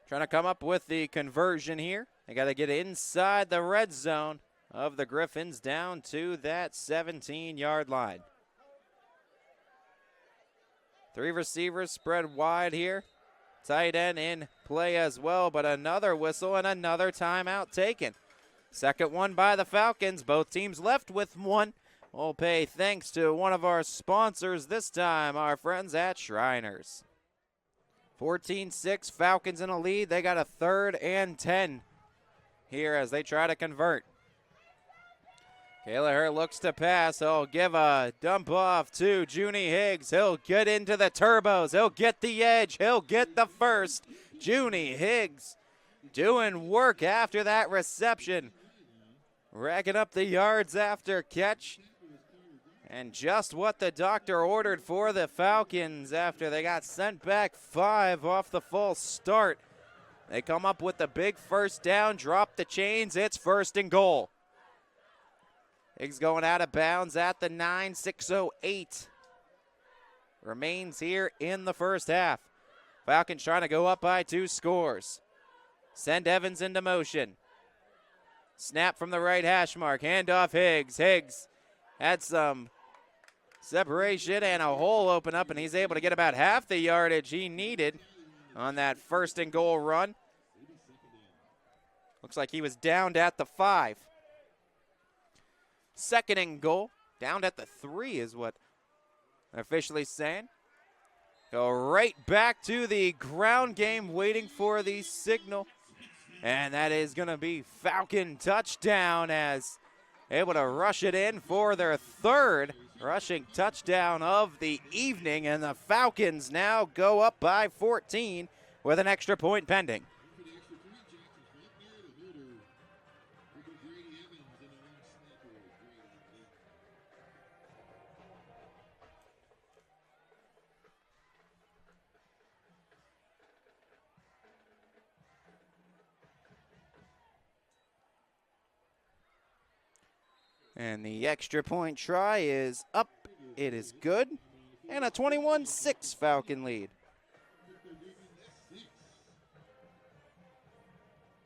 Trying to come up with the conversion here. They got to get inside the red zone of the Griffins down to that 17-yard line. 3 receivers spread wide here. Tight end in play as well, but another whistle and another timeout taken. Second one by the Falcons. Both teams left with one. We'll pay thanks to one of our sponsors this time, our friends at Shriners. 14-6, Falcons in a lead. They got a 3rd and 10 here as they try to convert. Kelleher looks to pass. He'll give a dump off to Junie Higgs. He'll get into the turbos. He'll get the edge. He'll get the first. Junie Higgs doing work after that reception. Racking up the yards after catch. And just what the doctor ordered for the Falcons after they got sent back 5 off the false start. They come up with the big first down, drop the chains. It's 1st and goal. Higgs going out of bounds at the 9, 6:08. Remains here in the first half. Falcons trying to go up by 2 scores. Send Evans into motion. Snap from the right hash mark. Handoff Higgs. Higgs had some separation and a hole open up, and he's able to get about half the yardage he needed on that 1st and goal run. Looks like he was downed at the 5. 2nd and goal, down at the 3 is what they're officially saying. Go right back to the ground game, waiting for the signal. And that is going to be Falcon touchdown, as able to rush it in for their 3rd rushing touchdown of the evening. And the Falcons now go up by 14 with an extra point pending. And the extra point try is up. It is good. And a 21-6 Falcon lead.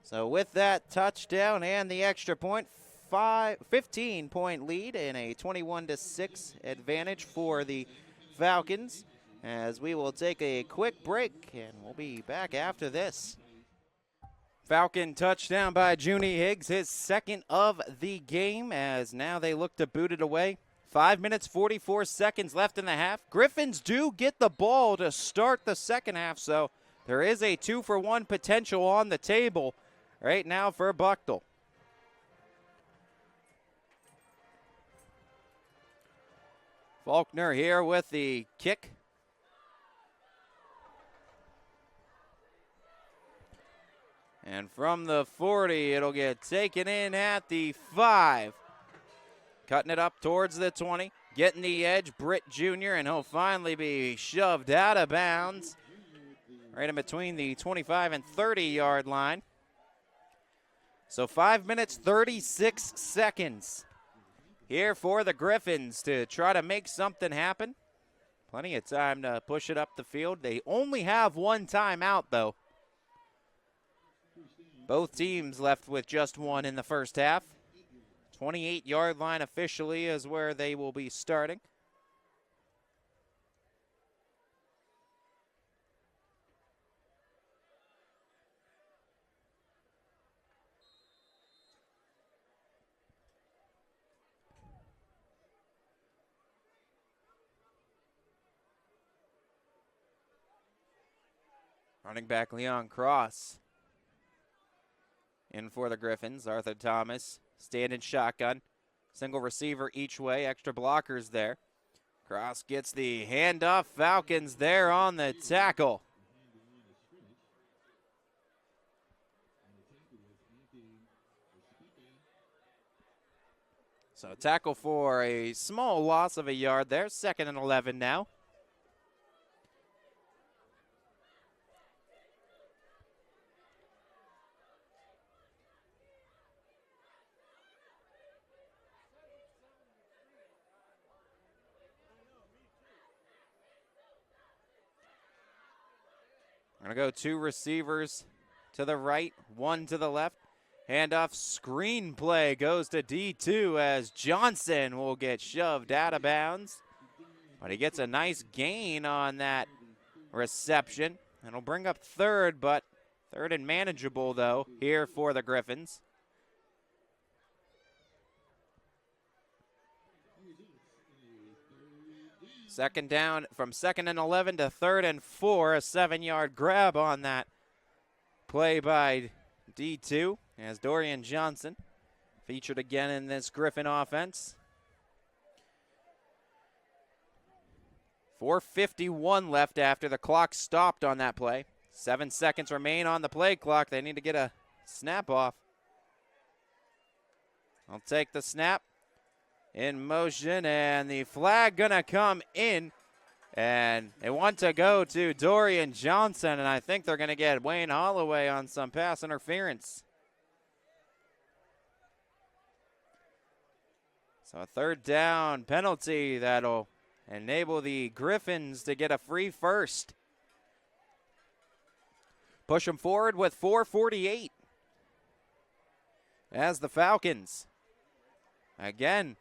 So with that touchdown and the extra point, 15-point lead and a 21-6 advantage for the Falcons. As we will take a quick break, and we'll be back after this. Falcon touchdown by Junie Higgs, his 2nd of the game, as now they look to boot it away. 5 minutes, 44 seconds left in the half. Griffins do get the ball to start the second half, so there is a 2-for-1 potential on the table right now for Buchtel. Faulkner here with the kick. And from the 40, it'll get taken in at the 5. Cutting it up towards the 20. Getting the edge, Britt Jr., and he'll finally be shoved out of bounds. Right in between the 25 and 30-yard line. So 5 minutes, 36 seconds here for the Griffins to try to make something happen. Plenty of time to push it up the field. They only have 1 timeout, though. Both teams left with just 1 in the first half. 28-yard line officially is where they will be starting. Running back Leon Cross in for the Griffins. Arthur Thomas standing shotgun. Single receiver each way. Extra blockers there. Cross gets the handoff. Falcons there on the tackle. So tackle for a small loss of a yard there. 2nd and 11 now. We're going to go 2 receivers to the right, 1 to the left. Handoff screenplay goes to D2 as Johnson will get shoved out of bounds. But he gets a nice gain on that reception. It'll bring up third, but third and manageable, though, here for the Griffins. Second down from 2nd and 11 to 3rd and 4. A 7-yard grab on that play by D2 as Dorian Johnson featured again in this Griffin offense. 4:51 left after the clock stopped on that play. 7 seconds remain on the play clock. They need to get a snap off. I'll take the snap. In motion, and the flag gonna come in, and they want to go to Dorian Johnson, and I think they're gonna get Wayne Holloway on some pass interference. So a 3rd down penalty that'll enable the Griffins to get a free first. Push them forward with 4:48 as the Falcons again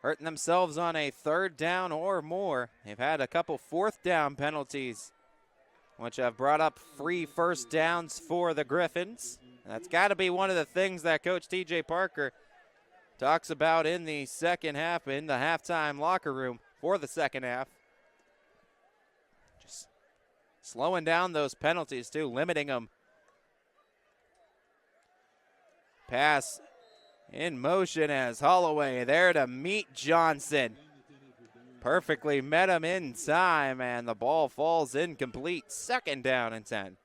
hurting themselves on a 3rd down or more. They've had a couple 4th down penalties, which have brought up free first downs for the Griffins. And that's got to be one of the things that Coach T.J. Parker talks about in the second half, in the halftime locker room for the second half. Just slowing down those penalties, too, limiting them. Pass in motion as Holloway there to meet Johnson. Perfectly met him in time, and the ball falls incomplete. 2nd down and 10.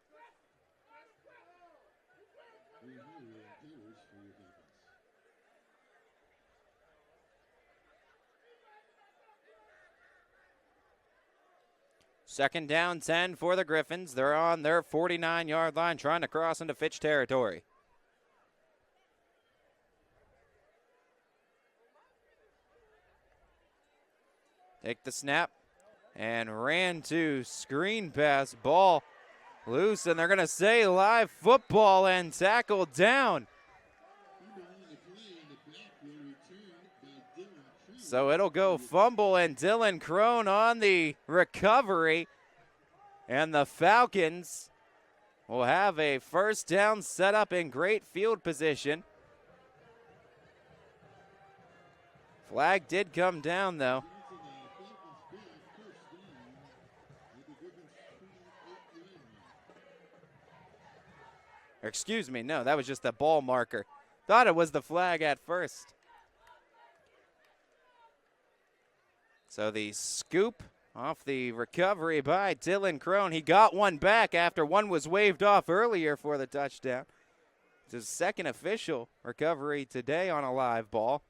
Second down 10 for the Griffins. They're on their 49-yard line trying to cross into Fitch territory. Take the snap and ran to screen pass. Ball loose, and they're going to say live football and tackle down. So it'll go fumble, and Dylan Crone on the recovery. And the Falcons will have a 1st down set up in great field position. Flag did come down, though. Excuse me, no, that was just a ball marker. Thought it was the flag at first. So the scoop off the recovery by Dylan Crone. He got one back after one was waved off earlier for the touchdown. It's his 2nd official recovery today on a live ball.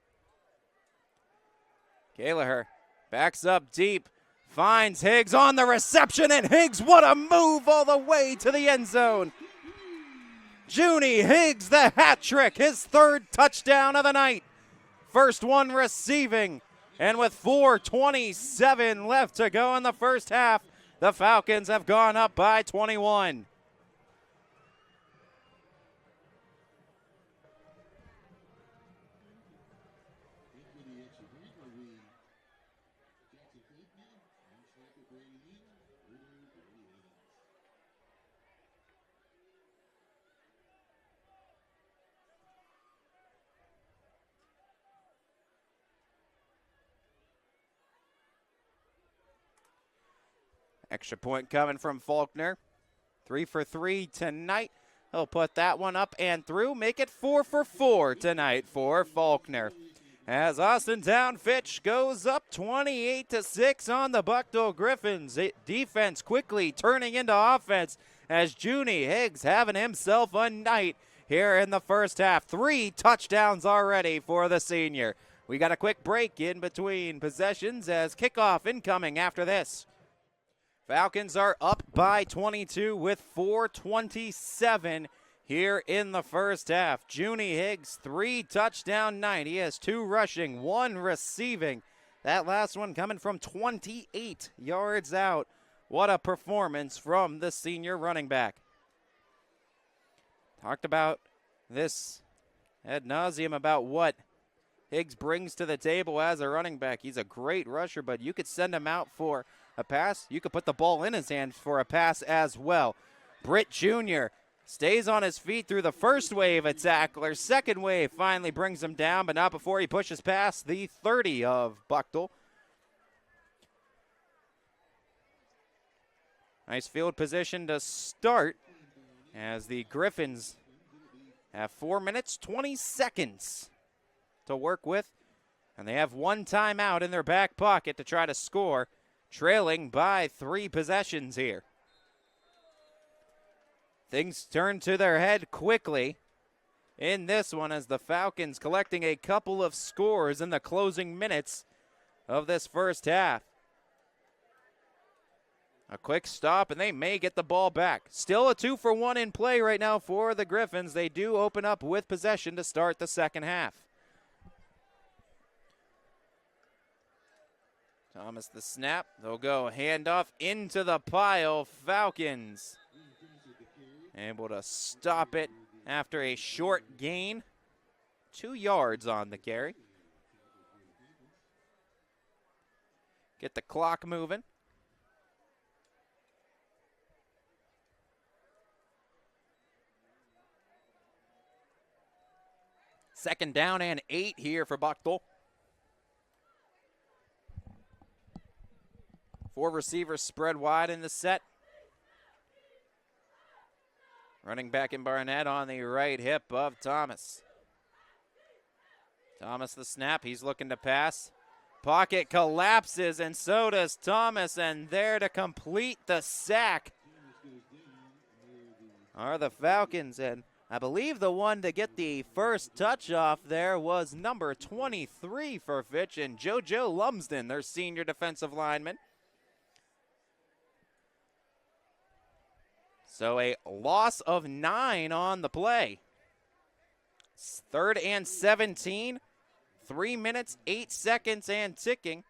Gallagher backs up deep, finds Higgs on the reception, and Higgs, what a move all the way to the end zone. Junie Higgs, the hat trick, his 3rd touchdown of the night. First one receiving, and with 4:27 left to go in the first half, the Falcons have gone up by 21. Extra point coming from Faulkner. 3 for 3 tonight. He'll put that one up and through. Make it 4 for 4 tonight for Faulkner. As Austintown Fitch goes up 28-6 on the Buchtel Griffins. Defense quickly turning into offense as Junie Higgs having himself a night here in the first half. 3 touchdowns already for the senior. We got a quick break in between possessions as kickoff incoming after this. Falcons are up by 22 with 4:27 here in the first half. Junie Higgs, 3 touchdown night. He has 2 rushing, 1 receiving. That last one coming from 28 yards out. What a performance from the senior running back. Talked about this ad nauseum about what Higgs brings to the table as a running back. He's a great rusher, but you could send him out for a pass. You could put the ball in his hand for a pass as well. Britt Jr. stays on his feet through the first wave of tacklers. Second wave finally brings him down, but not before he pushes past the 30 of Buchtel. Nice field position to start as the Griffins have 4 minutes, 20 seconds to work with. And they have one timeout in their back pocket to try to score, trailing by 3 possessions here. Things turn to their head quickly in this one as the Falcons collecting a couple of scores in the closing minutes of this first half. A quick stop, and they may get the ball back. Still a 2-for-1 in play right now for the Griffins. They do open up with possession to start the second half. Thomas the snap. They'll go handoff into the pile. Falcons able to stop it after a short gain. 2 yards on the carry. Get the clock moving. Second down and 8 here for Buchtel. 4 receivers spread wide in the set. Running back in Barnett on the right hip of Thomas. Thomas the snap. He's looking to pass. Pocket collapses, and so does Thomas. And there to complete the sack are the Falcons. And I believe the one to get the first touch off there was number 23 for Fitch, and JoJo Lumsden, their senior defensive lineman. So a loss of 9 on the play. 3rd and 17, 3 minutes, 8 seconds and ticking.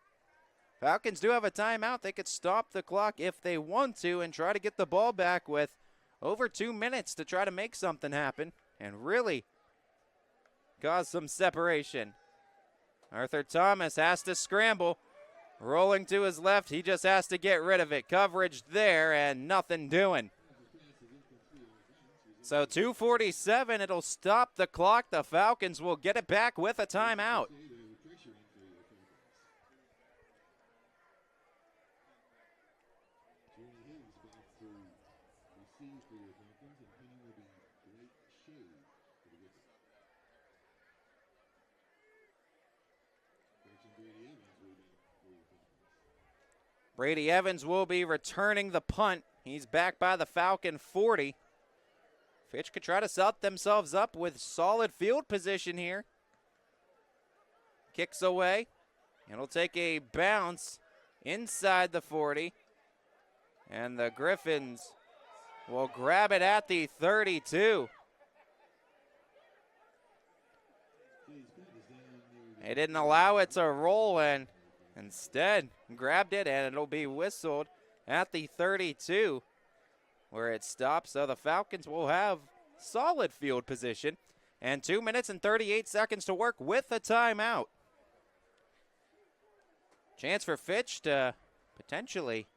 Falcons do have a timeout. They could stop the clock if they want to and try to get the ball back with over 2 minutes to try to make something happen and really cause some separation. Arthur Thomas has to scramble. Rolling to his left, he just has to get rid of it. Coverage there and nothing doing. So 2:47, it'll stop the clock. The Falcons will get it back with a timeout. Brady Evans will be returning the punt. He's back by the Falcon 40. Fitch could try to set themselves up with solid field position here. Kicks away. It'll take a bounce inside the 40. And the Griffins will grab it at the 32. They didn't allow it to roll and instead grabbed it, and it'll be whistled at the 32 where it stops. So the Falcons will have solid field position and 2 minutes and 38 seconds to work with a timeout. Chance for Fitch to potentially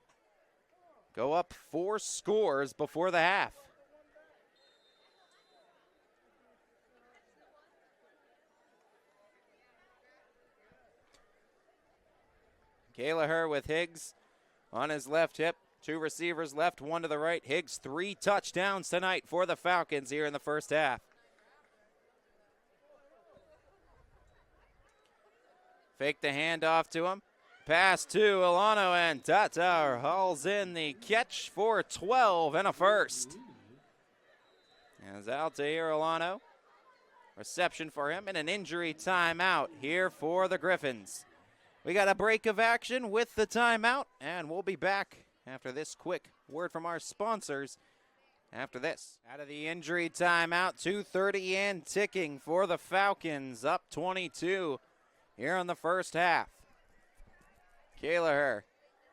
go up 4 scores before the half. Gallagher with Higgs on his left hip. 2 receivers left, 1 to the right. Higgs 3 touchdowns tonight for the Falcons here in the first half. Fake the handoff to him. Pass to Ilano, and Tatar hauls in the catch for 12 and a first. As Altair Ilano, reception for him, and an injury timeout here for the Griffins. We got a break of action with the timeout, and we'll be back after this quick word from our sponsors after this. Out of the injury timeout, 2:30 and ticking for the Falcons, up 22 here in the first half. Gallagher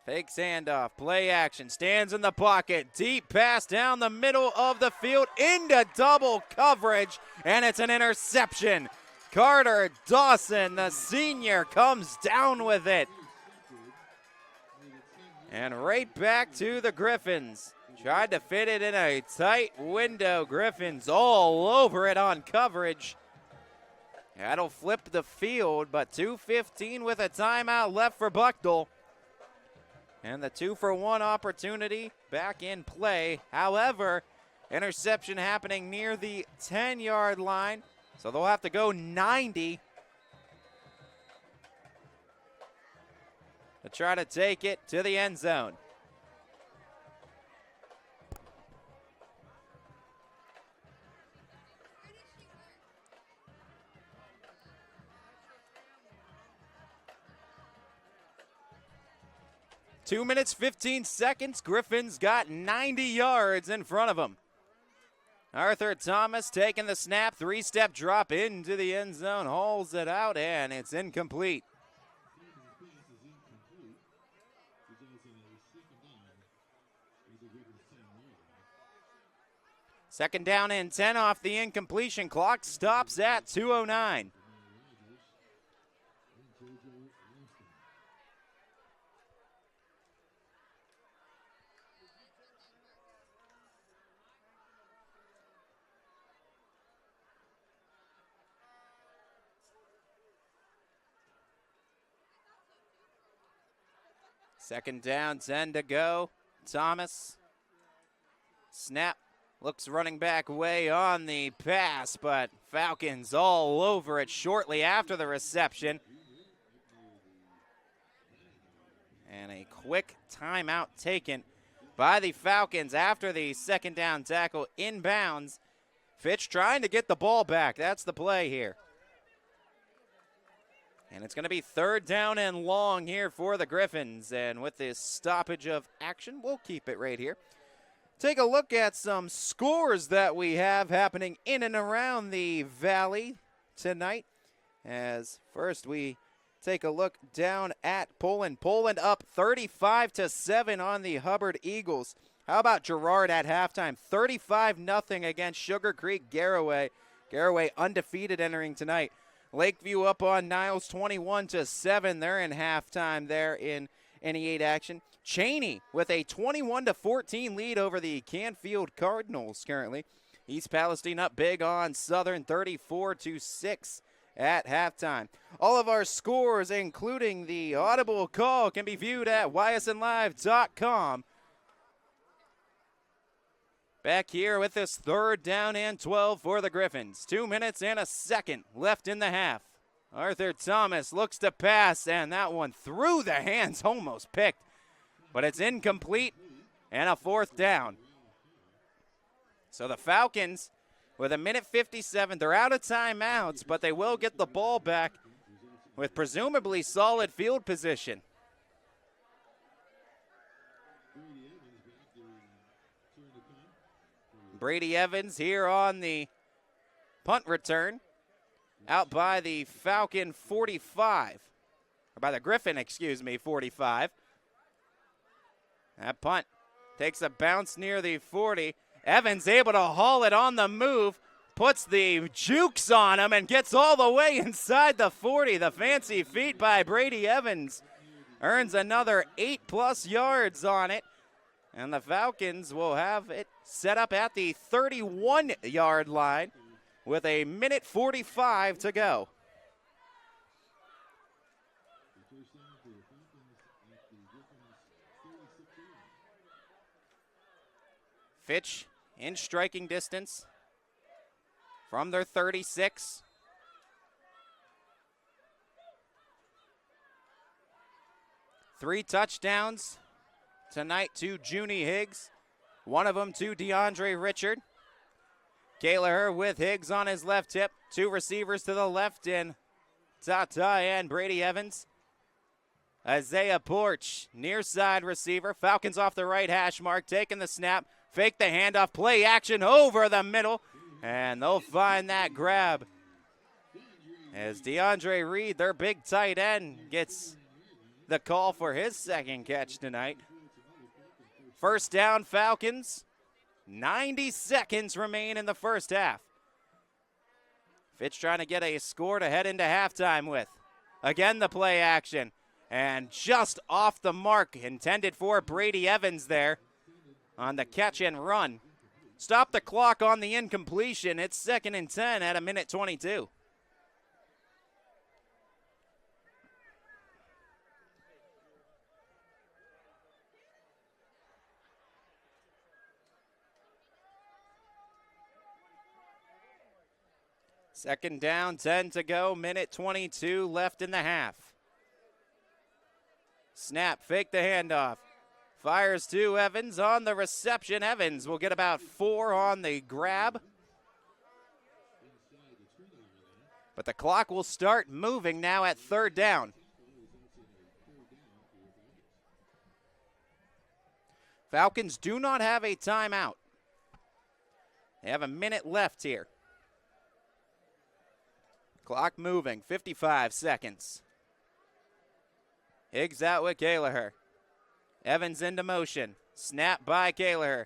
Fakes handoff, play action, stands in the pocket, deep pass down the middle of the field into double coverage, and it's an interception. Carter Dawson, the senior, comes down with it. And right back to the Griffins. Tried to fit it in a tight window. Griffins all over it on coverage. That'll flip the field, but 2:15 with a timeout left for Buchtel. And the 2-for-1 opportunity back in play. However, interception happening near the 10-yard line. So they'll have to go 90 to try to take it to the end zone. Two minutes, 15 seconds. Griffins got 90 yards in front of them. Arthur Thomas taking the snap, three-step drop into the end zone, hauls it out, and it's incomplete. Second down and 10 off the incompletion. Clock stops at 2:09. Second down, 10 to go. Thomas. Snap. Looks running back way on the pass, but Falcons all over it shortly after the reception. And a quick timeout taken by the Falcons after the second down tackle inbounds. Fitch trying to get the ball back. That's the play here. And it's going to be third down and long here for the Griffins. And with this stoppage of action, we'll keep it right here. Take a look at some scores that we have happening in and around the Valley tonight. As first we take a look down at Poland. Poland up 35-7 on the Hubbard Eagles. How about Girard at halftime? 35-0 against Sugar Creek Garraway. Garraway undefeated entering tonight. Lakeview up on Niles 21-7. They're in halftime there in NE8 action. Cheney with a 21-14 lead over the Canfield Cardinals currently. East Palestine up big on Southern 34-6 at halftime. All of our scores, including the audible call, can be viewed at ysnlive.com. Back here with this third down and 12 for the Griffins. 2 minutes and a second left in the half. Arthur Thomas looks to pass, and that one through the hands, almost picked. But it's incomplete and a fourth down. So the Falcons, with a minute 57, they're out of timeouts, but they will get the ball back with presumably solid field position. Brady Evans here on the punt return, out by the Falcon 45, or by the Griffin, 45. That punt takes a bounce near the 40. Evans able to haul it on the move, puts the jukes on him and gets all the way inside the 40. The fancy feet by Brady Evans earns another 8+ yards on it. And the Falcons will have it set up at the 31-yard line with a minute 45 to go. Fitch in striking distance from their 36. Three touchdowns tonight to Junie Higgs. One of them to DeAndre Richard. Kaler with Higgs on his left hip. Two receivers to the left in Tata and Brady Evans. Isaiah Porch, near side receiver. Falcons off the right hash mark, taking the snap. Fake the handoff, play action over the middle. And they'll find that grab as DeAndre Reed, their big tight end, gets the call for his second catch tonight. First down, Falcons. 90 seconds remain in the first half. Fitch trying to get a score to head into halftime with. Again, the play action. And just off the mark, intended for Brady Evans there on the catch and run. Stop the clock on the incompletion. It's 2nd and 10 at 1:22. Second down, 10 to go, 1:22 left in the half. Snap, fake the handoff. Fires to Evans on the reception. Evans will get about 4 on the grab. But the clock will start moving now at 3rd down. Falcons do not have a timeout. They have a minute left here. Clock moving, 55 seconds. Higgs out with Kaleher. Evans into motion. Snap by Kaleher.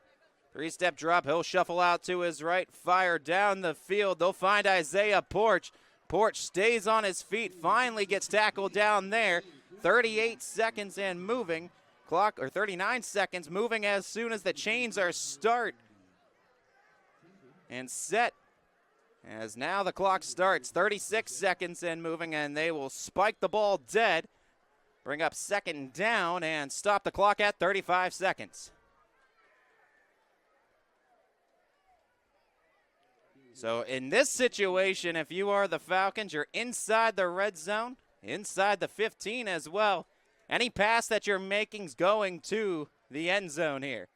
3-step drop. He'll shuffle out to his right. Fire down the field. They'll find Isaiah Porch. Porch stays on his feet. Finally gets tackled down there. 38 seconds and moving. Clock, or 39 seconds, moving as soon as the chains are start and set. As now the clock starts, 36 seconds and moving, and they will spike the ball dead, bring up 2nd down, and stop the clock at 35 seconds. So in this situation, if you are the Falcons, you're inside the red zone, inside the 15 as well. Any pass that you're making is going to the end zone here.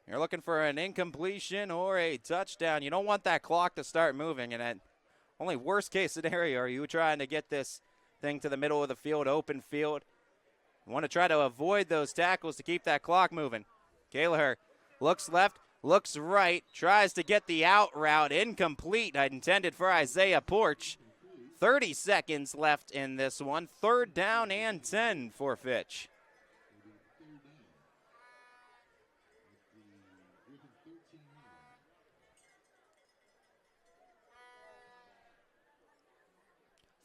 You're looking for an incompletion or a touchdown. You don't want that clock to start moving. And at only worst case scenario are you trying to get this thing to the middle of the field, open field. You want to try to avoid those tackles to keep that clock moving. Kaleher looks left, looks right, tries to get the out route. Incomplete, intended for Isaiah Porch. 30 seconds left in this one. 3rd down and 10 for Fitch.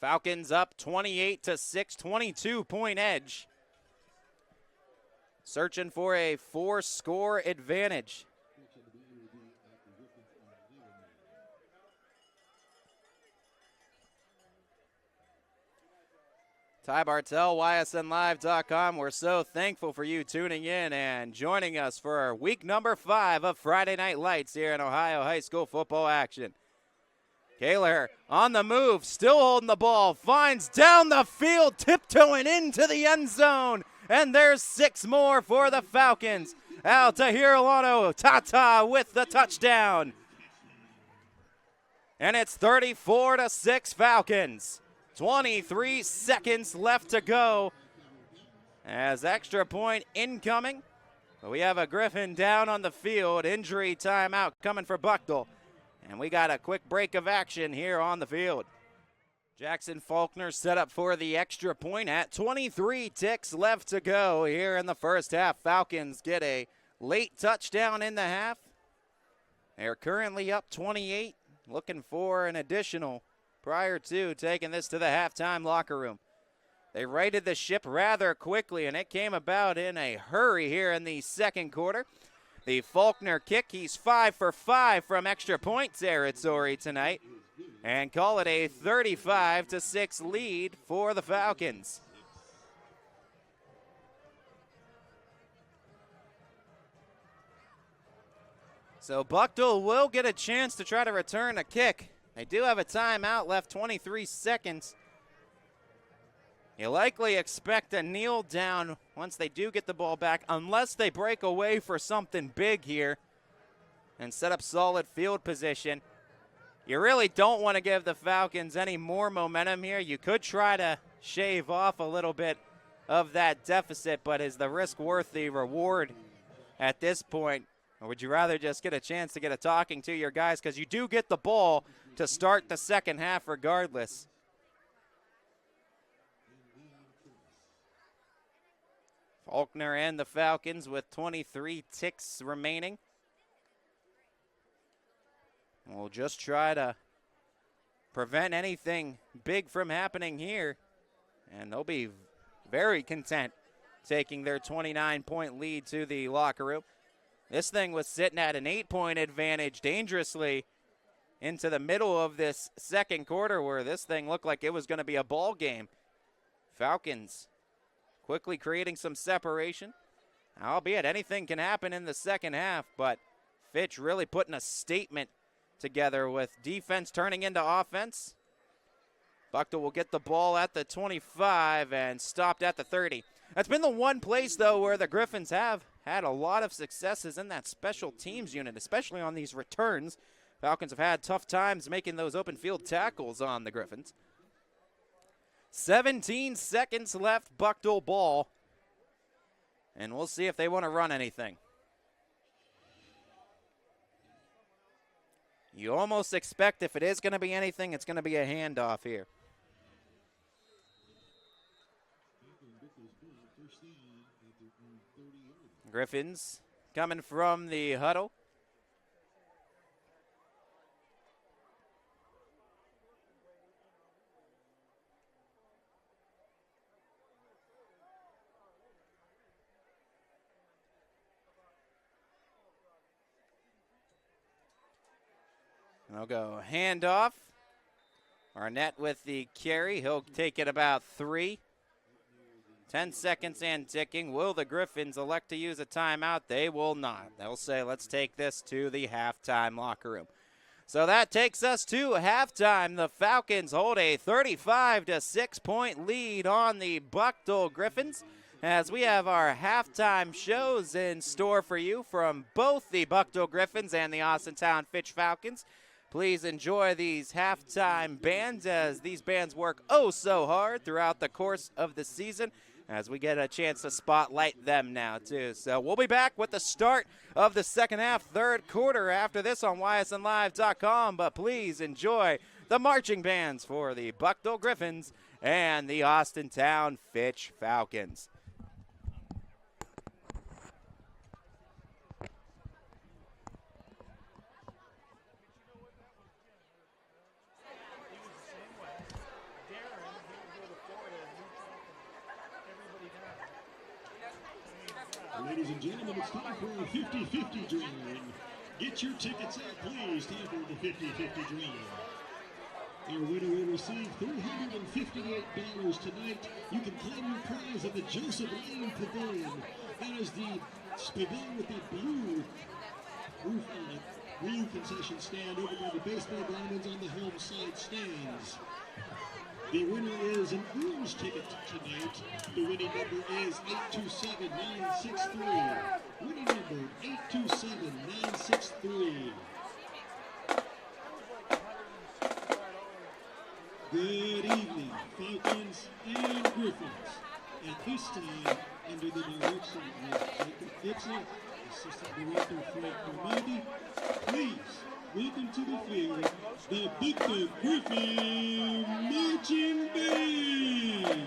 Falcons up 28-6, 22-point edge. Searching for a 4-score advantage. Ty Bartell, YSNLive.com. We're so thankful for you tuning in and joining us for our week number 5 of Friday Night Lights here in Ohio high school football action. Kaleher on the move, still holding the ball, finds down the field, tiptoeing into the end zone. And there's 6 more for the Falcons. Altahirolano Tata with the touchdown. And it's 34-6 Falcons. 23 seconds left to go as extra point incoming. But we have a Griffin down on the field. Injury timeout coming for Buchtel. And we got a quick break of action here on the field. Jackson Faulkner set up for the extra point at 23 ticks left to go here in the first half. Falcons get a late touchdown in the half. They're currently up 28, looking for an additional prior to taking this to the halftime locker room. They righted the ship rather quickly, and it came about in a hurry here in the second quarter. The Faulkner kick, he's 5 for 5 from extra point territory tonight, and call it a 35-6 lead for the Falcons. So Buchtel will get a chance to try to return a kick. They do have a timeout left, 23 seconds. You likely expect a kneel down once they do get the ball back, unless they break away for something big here and set up solid field position. You really don't want to give the Falcons any more momentum here. You could try to shave off a little bit of that deficit, but is the risk worth the reward at this point? Or would you rather just get a chance to get a talking to your guys, because you do get the ball to start the second half regardless? Faulkner and the Falcons with 23 ticks remaining. We'll just try to prevent anything big from happening here. And they'll be very content taking their 29-point lead to the locker room. This thing was sitting at an 8-point advantage dangerously into the middle of this second quarter where this thing looked like it was going to be a ball game. Falcons quickly creating some separation. Albeit anything can happen in the second half, but Fitch really putting a statement together with defense turning into offense. Buchtel will get the ball at the 25 and stopped at the 30. That's been the one place, though, where the Griffins have had a lot of successes in that special teams unit, especially on these returns. Falcons have had tough times making those open field tackles on the Griffins. 17 seconds left, Buchtel ball. And we'll see if they want to run anything. You almost expect if it is going to be anything, it's going to be a handoff here. Griffins coming from the huddle. And they'll go handoff. Arnett with the carry. He'll take it about 3. 10 seconds and ticking. Will the Griffins elect to use a timeout? They will not. They'll say, let's take this to the halftime locker room. So that takes us to halftime. The Falcons hold a 35-6-point lead on the Buchtel Griffins as we have our halftime shows in store for you from both the Buchtel Griffins and the Austintown Fitch Falcons. Please enjoy these halftime bands as these bands work oh so hard throughout the course of the season as we get a chance to spotlight them now too. So we'll be back with the start of the second half, third quarter after this on ysnlive.com. But please enjoy the marching bands for the Buchtel Griffins and the Austintown Fitch Falcons. Ladies and gentlemen, it's time for a 50-50 drawing. Get your tickets out, please. Time for the 50-50 drawing. Our winner will receive $358 tonight. You can claim your prize at the Joseph Lane Pavilion. That is the pavilion with the blue roof on it. Blue concession stand over by the baseball diamonds on the home side stands. The winner is an orange ticket tonight. The winning number is 827-963. Winning number 827-963. Good evening, Falcons and Griffins. At this time, under the direction of Jacob Dixon, Assistant Director Frank Carmody, please welcome to the field the Buchtel Griffin Marching Band.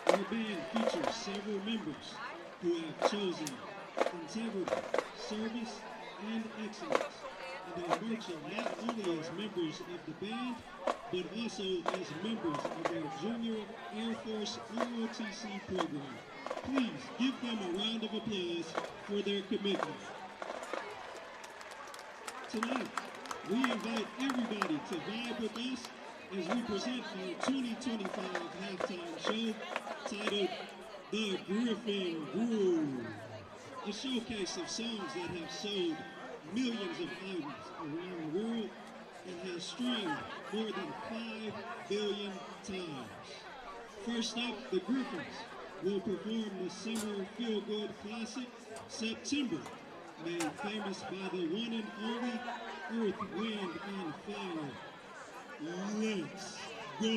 Our band features several members who have chosen integrity, service, and excellence. And they are marching not only as members of the band, but also as members of our Junior Air Force ROTC program. Please give them a round of applause for their commitment. Tonight, we invite everybody to vibe with us as we present our 2025 halftime show titled The Griffin Groove, a showcase of songs that have sold millions of albums around the world and has streamed more than 5 billion times. First up, the Griffins will perform the summer feel-good classic, September, made famous by the one and only Earth, Wind, and Fire. Let's go,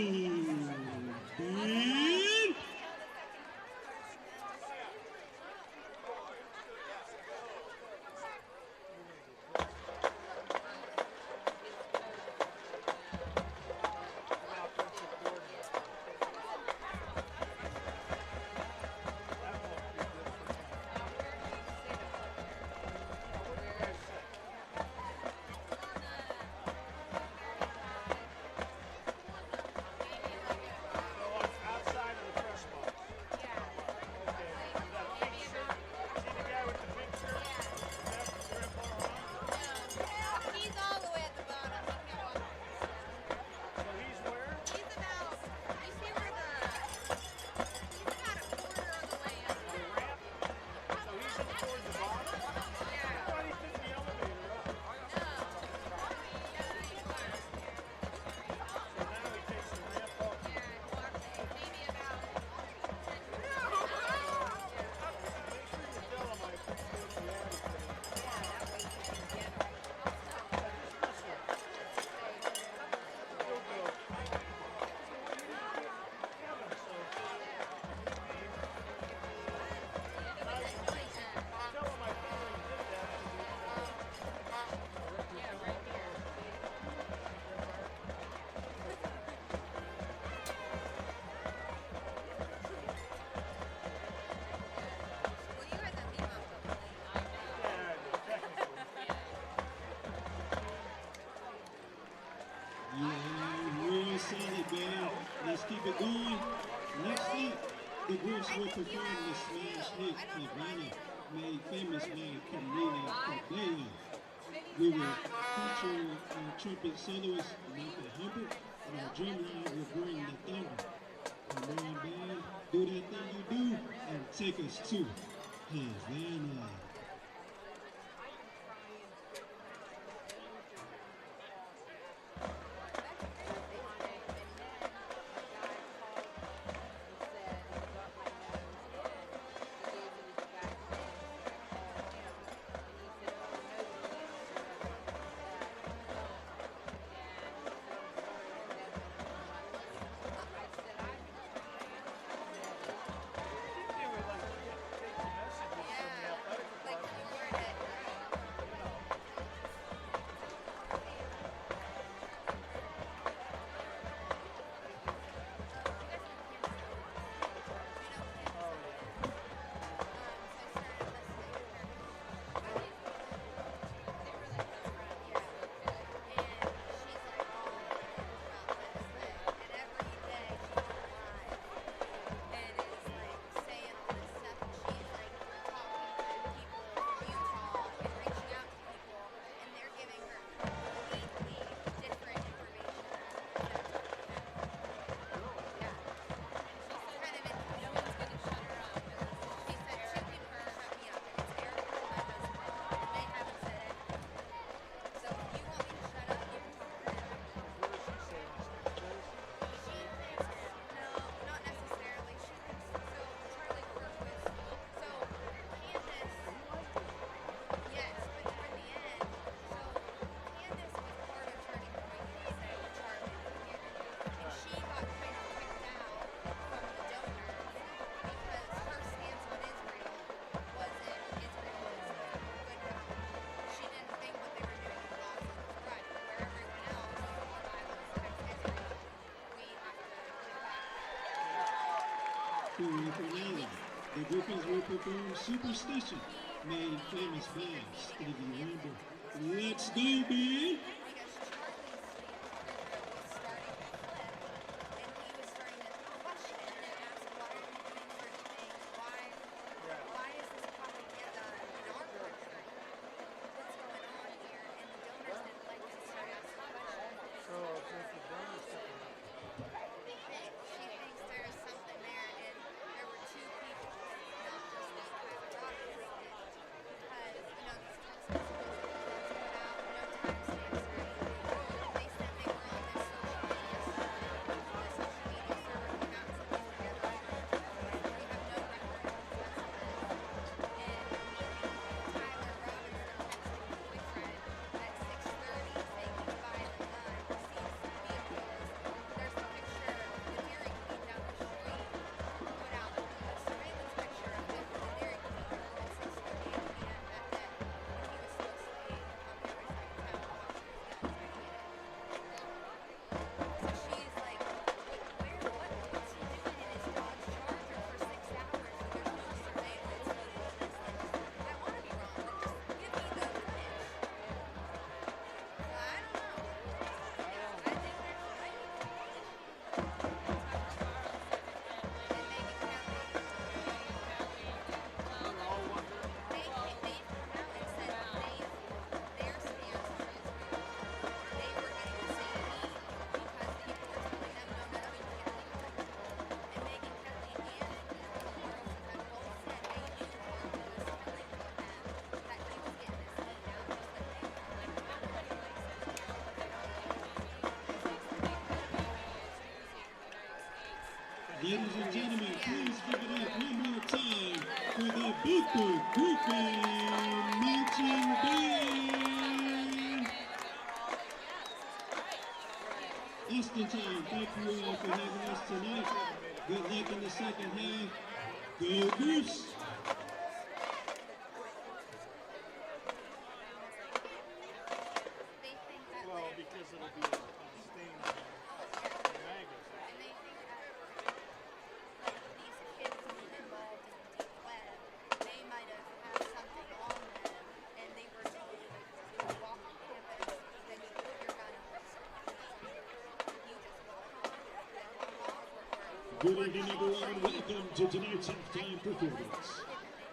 band! performed the smash hit Havana, made famous by Camila Cabello. We will feature our trumpet soloist Michael Hubbard, and our drum line will bring the thunder. Come on, band, do that thing you do, and take us to Havana. The Griffins will perform Superstition, made famous by Stevie Wonder. Let's go, man! Ladies and gentlemen, please give it up one more time for the Buchtel Griffin Marching Band. Austintown, thank you all for having us tonight. Good luck in the second half. Go Griffs! Well, because it'll be a stain in magazine. Good evening, everyone, and welcome to tonight's halftime performance.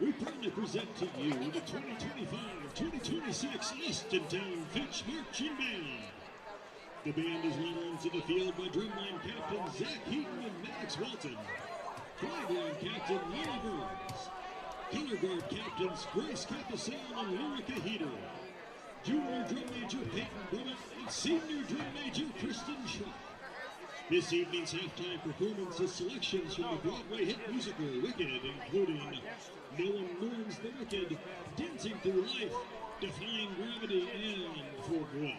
We proudly present to you the 2025-2026 Austintown Fitch Marching Band. The band is led onto the field by drumline captain Zach Heaton and Max Walton, flag line captain Lily Burns, color guard captains Grace Capasel and Lyrica Heater, junior drum major Peyton Brummett, and senior drum major Kristen Schrock. This evening's halftime performance is selections from the Broadway hit musical Wicked, including No One Mourns the Wicked, Dancing Through Life, Defying Gravity, and For Good.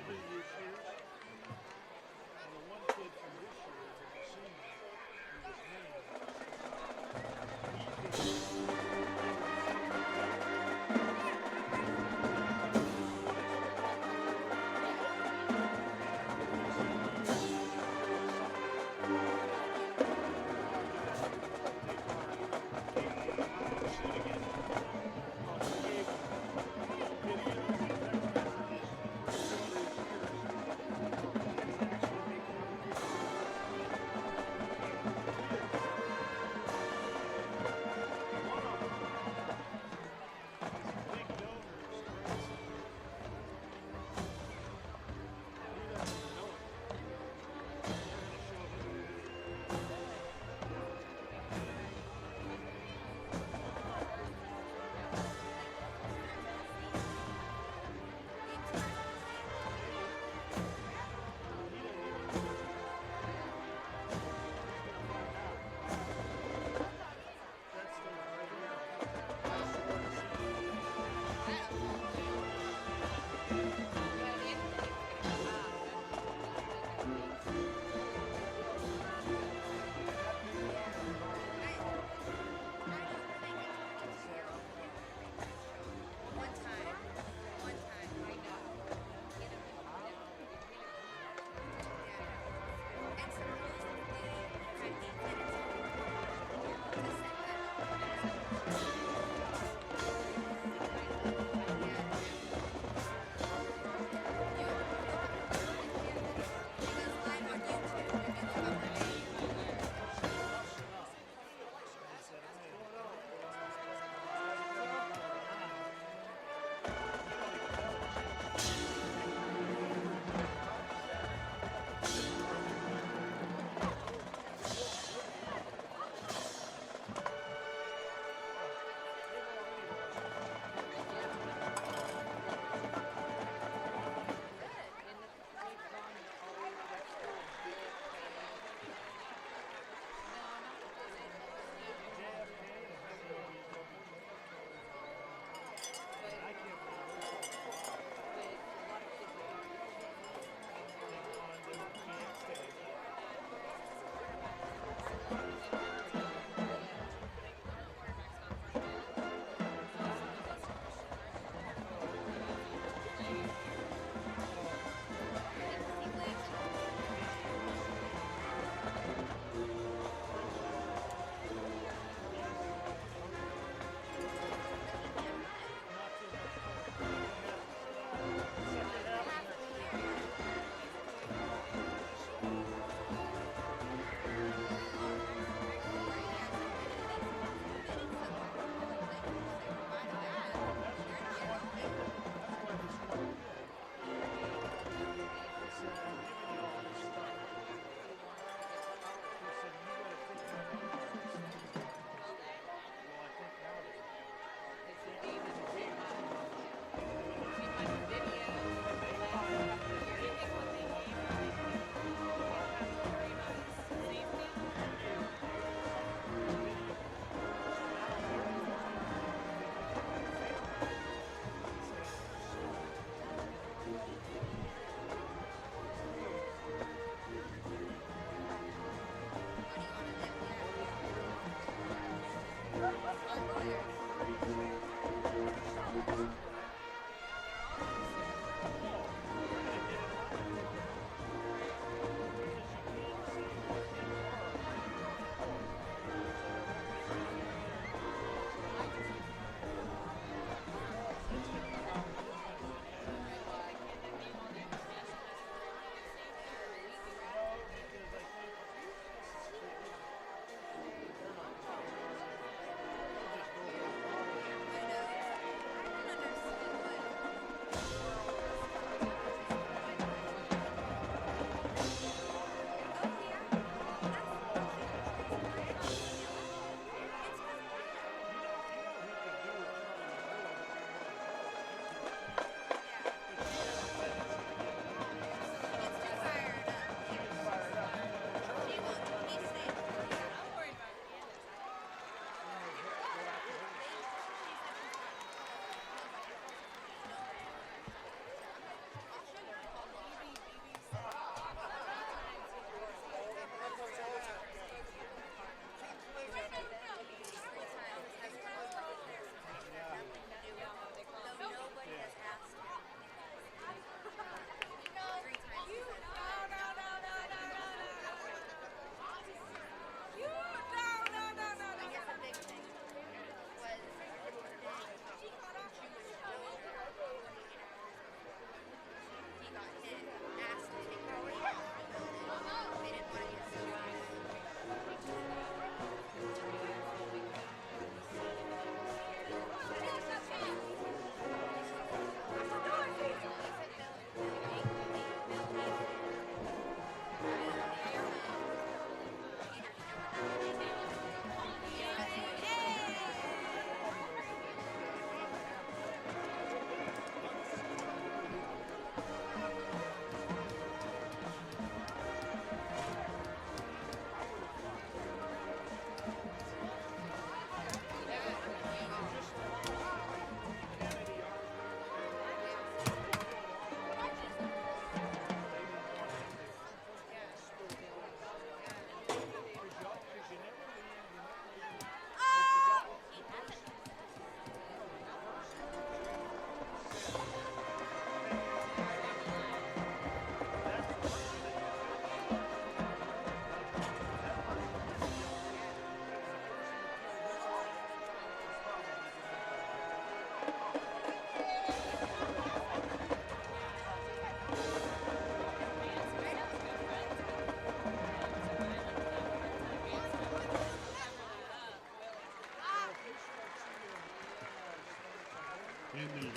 And now,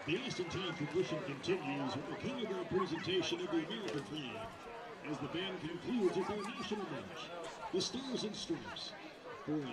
the Austintown tradition continues with the color guard presentation of the American flag as the band concludes with their national march, the Stars and Stripes, forever.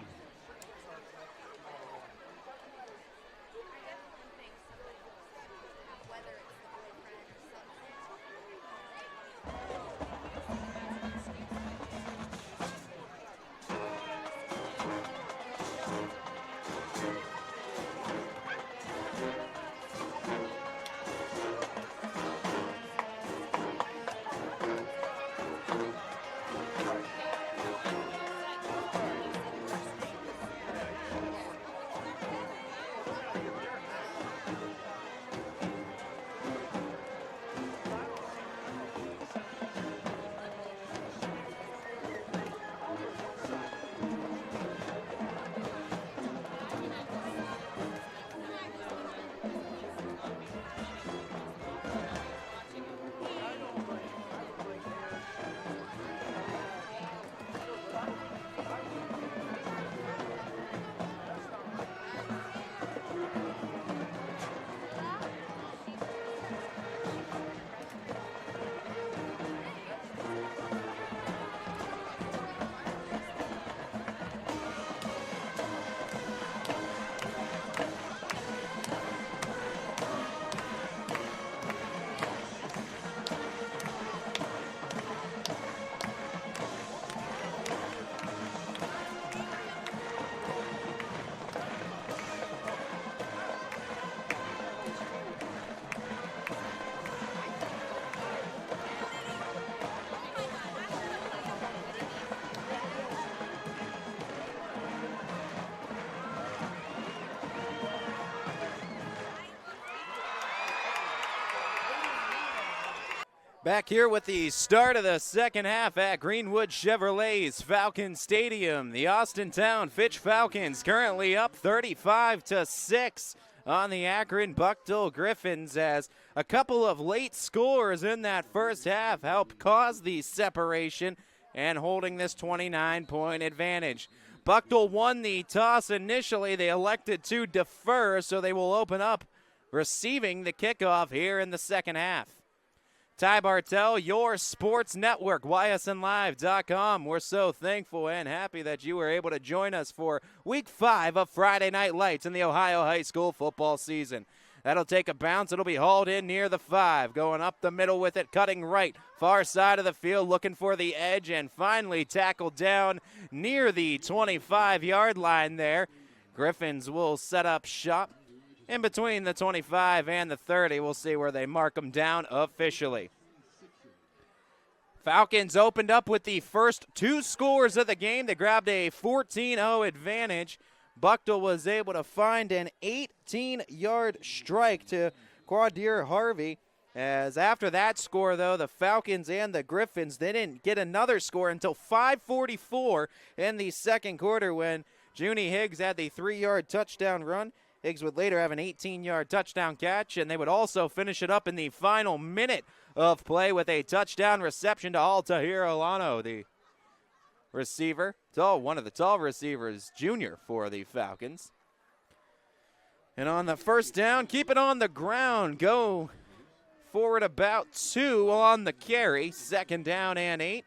Back here with the start of the second half at Greenwood Chevrolet's Falcon Stadium. The Austintown Fitch Falcons currently up 35-6 on the Akron Buchtel Griffins, as a couple of late scores in that first half helped cause the separation and holding this 29-point advantage. Buchtel won the toss initially. They elected to defer, so they will open up receiving the kickoff here in the second half. Ty Bartell, your sports network, ysnlive.com. We're so thankful and happy that you were able to join us for Week 5 of Friday Night Lights in the Ohio high school football season. That'll take a bounce. It'll be hauled in near the 5, going up the middle with it, cutting right, far side of the field, looking for the edge, and finally tackled down near the 25-yard line there. Griffins will set up shop in between the 25 and the 30. We'll see where they mark them down officially. Falcons opened up with the first 2 scores of the game. They grabbed a 14-0 advantage. Buchtel was able to find an 18-yard strike to Quadir Harvey. As after that score, though, the Falcons and the Griffins, they didn't get another score until 5:44 in the second quarter when Junie Higgs had the 3-yard touchdown run. Higgs would later have an 18-yard touchdown catch, and they would also finish it up in the final minute of play with a touchdown reception to Altahir Olano, the receiver, one of the tall receivers, junior for the Falcons. And on the first down, keep it on the ground, go forward about 2 on the carry, 2nd down and 8.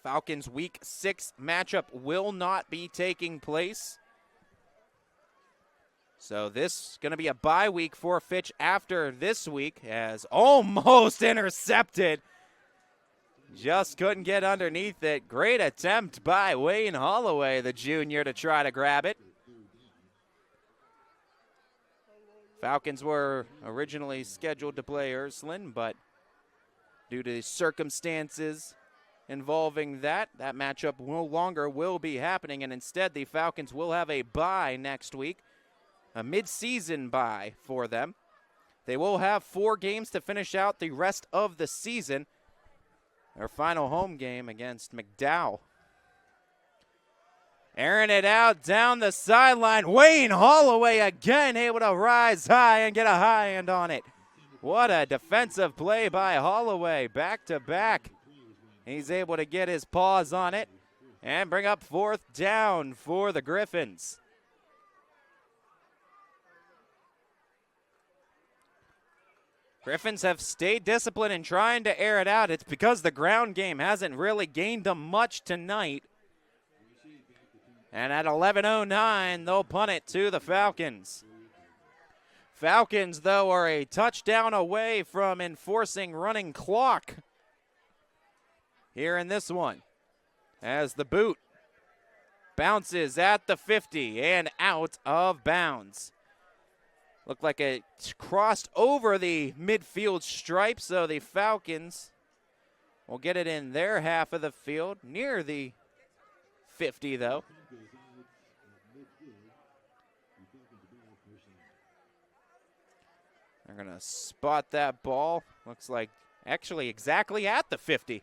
Falcons Week 6 matchup will not be taking place. So this is going to be a bye week for Fitch after this week, as almost intercepted. Just couldn't get underneath it. Great attempt by Wayne Holloway, the junior, to try to grab it. Falcons were originally scheduled to play Ursuline, but due to circumstances involving that matchup no longer will be happening, and instead the Falcons will have a bye next week, a mid-season bye for them. They will have 4 games to finish out the rest of the season. Their final home game against McDowell. Airing it out down the sideline. Wayne Holloway again able to rise high and get a high end on it. What a defensive play by Holloway, back to back. He's able to get his paws on it and bring up 4th down for the Griffins. Griffins have stayed disciplined in trying to air it out. It's because the ground game hasn't really gained them much tonight. And at 11:09, they'll punt it to the Falcons. Falcons, though, are a touchdown away from enforcing running clock here in this one, as the boot bounces at the 50 and out of bounds. Looked like it crossed over the midfield stripe, so the Falcons will get it in their half of the field, near the 50, though. They're going to spot that ball. Looks like actually exactly at the 50.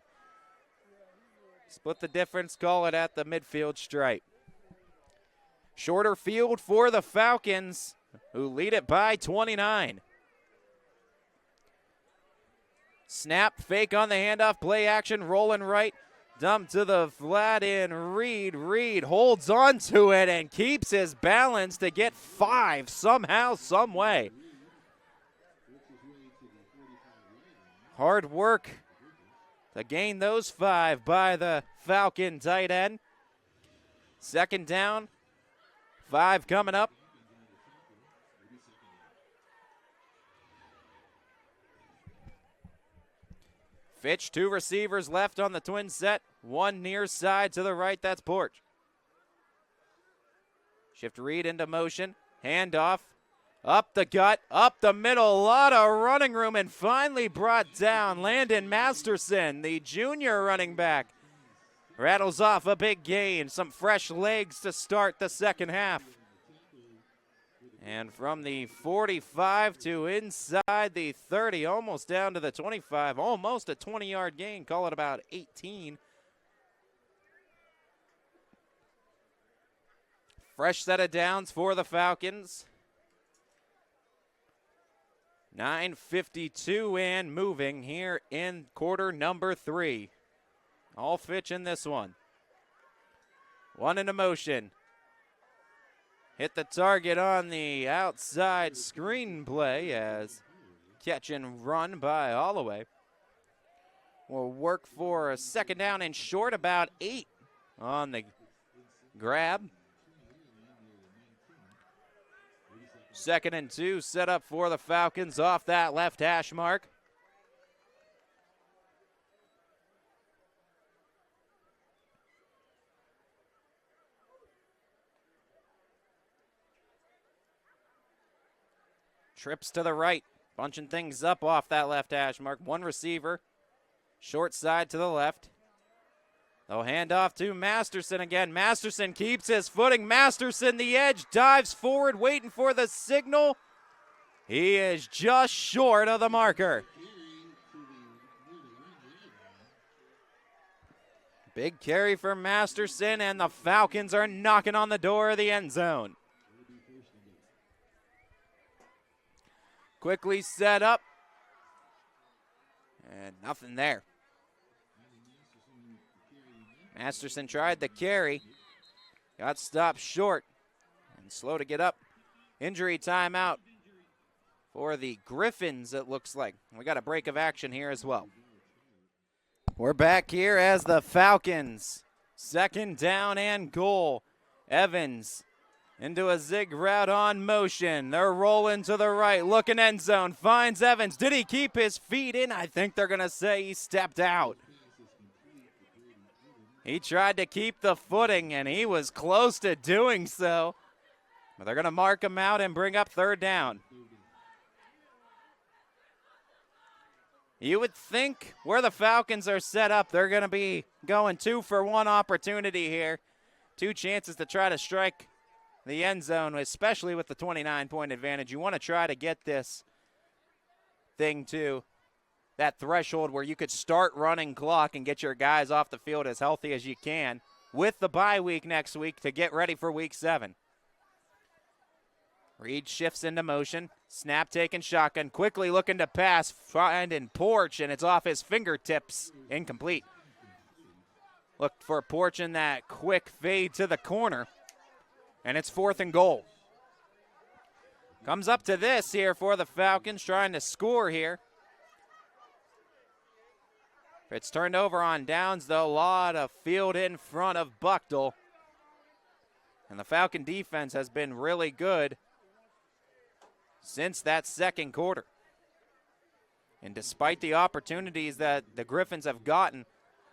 Split the difference, call it at the midfield stripe. Shorter field for the Falcons, who lead it by 29. Snap, fake on the handoff, play action, rolling right. Dump to the flat in Reed. Reed holds on to it and keeps his balance to get 5 somehow, some way. Hard work to gain those 5 by the Falcon tight end. 2nd down, 5 coming up. Fitch, 2 receivers left on the twin set. 1 near side to the right, that's Porch. Shift Reed into motion, handoff. Up the gut, up the middle, a lot of running room, and finally brought down. Landon Masterson, the junior running back, rattles off a big gain. Some fresh legs to start the second half. And from the 45 to inside the 30, almost down to the 25, almost a 20-yard gain, call it about 18. Fresh set of downs for the Falcons. 9:52 and moving here in quarter number 3. All Fitch in this one. 1 into motion. Hit the target on the outside screen play as catch and run by Holloway. Will work for a 2nd down and short, about 8 on the grab. 2nd and 2 set up for the Falcons off that left hash mark. Trips to the right, bunching things up off that left hash mark. 1 receiver, short side to the left. They'll hand off to Masterson again. Masterson keeps his footing. Masterson, the edge, dives forward, waiting for the signal. He is just short of the marker. Big carry for Masterson, and the Falcons are knocking on the door of the end zone. Quickly set up, and nothing there. Masterson tried the carry, got stopped short, and slow to get up. Injury timeout for the Griffins, it looks like. We got a break of action here as well. We're back here as the Falcons, 2nd down and goal. Evans into a zig route on motion. They're rolling to the right, looking end zone, finds Evans. Did he keep his feet in? I think they're going to say he stepped out. He tried to keep the footing, and he was close to doing so. But they're going to mark him out and bring up 3rd down. You would think where the Falcons are set up, they're going to be going 2-for-1 opportunity here. 2 chances to try to strike the end zone, especially with the 29-point advantage. You want to try to get this thing to that threshold where you could start running clock and get your guys off the field as healthy as you can with the bye week next week to get ready for week 7. Reed shifts into motion. Snap taken shotgun. Quickly looking to pass. Finding Porch, and it's off his fingertips. Incomplete. Looked for Porch in that quick fade to the corner. And it's 4th and goal. Comes up to this here for the Falcons, trying to score here. It's turned over on downs, though. A lot of field in front of Buchtel. And the Falcon defense has been really good since that second quarter. And despite the opportunities that the Griffins have gotten,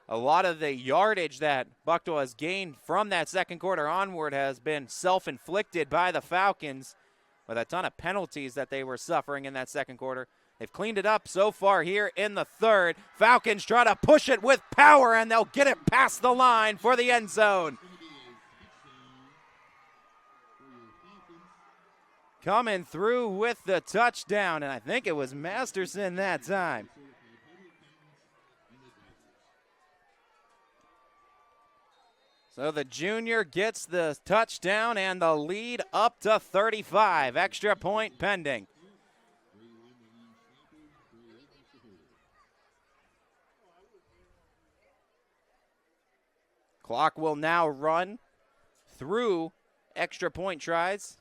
a lot of the yardage that Buchtel has gained from that second quarter onward has been self-inflicted by the Falcons with a ton of penalties that they were suffering in that second quarter. They've cleaned it up so far here in the third. Falcons try to push it with power, and they'll get it past the line for the end zone. Coming through with the touchdown, and I think it was Masterson that time. So the junior gets the touchdown and the lead up to 35. Extra point pending. Clock will now run through extra point tries.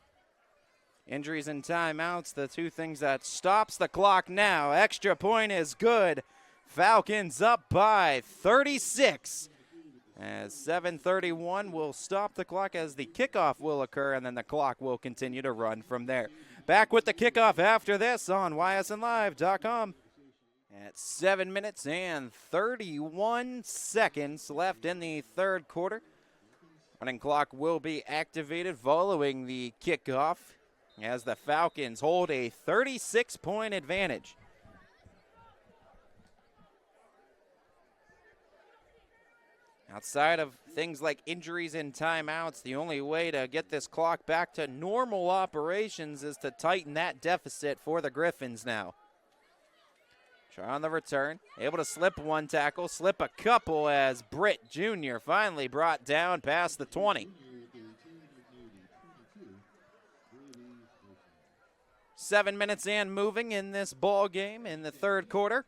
Injuries and timeouts, the two things that stops the clock now. Extra point is good. Falcons up by 36. As 7:31 will stop the clock as the kickoff will occur, and then the clock will continue to run from there. Back with the kickoff after this on ysnlive.com. At 7 minutes and 31 seconds left in the third quarter. Running clock will be activated following the kickoff as the Falcons hold a 36-point advantage. Outside of things like injuries and timeouts, the only way to get this clock back to normal operations is to tighten that deficit for the Griffins now. Try on the return, able to slip one tackle, slip a couple as Britt Jr. finally brought down past the 20. 7 minutes and moving in this ball game in the third quarter.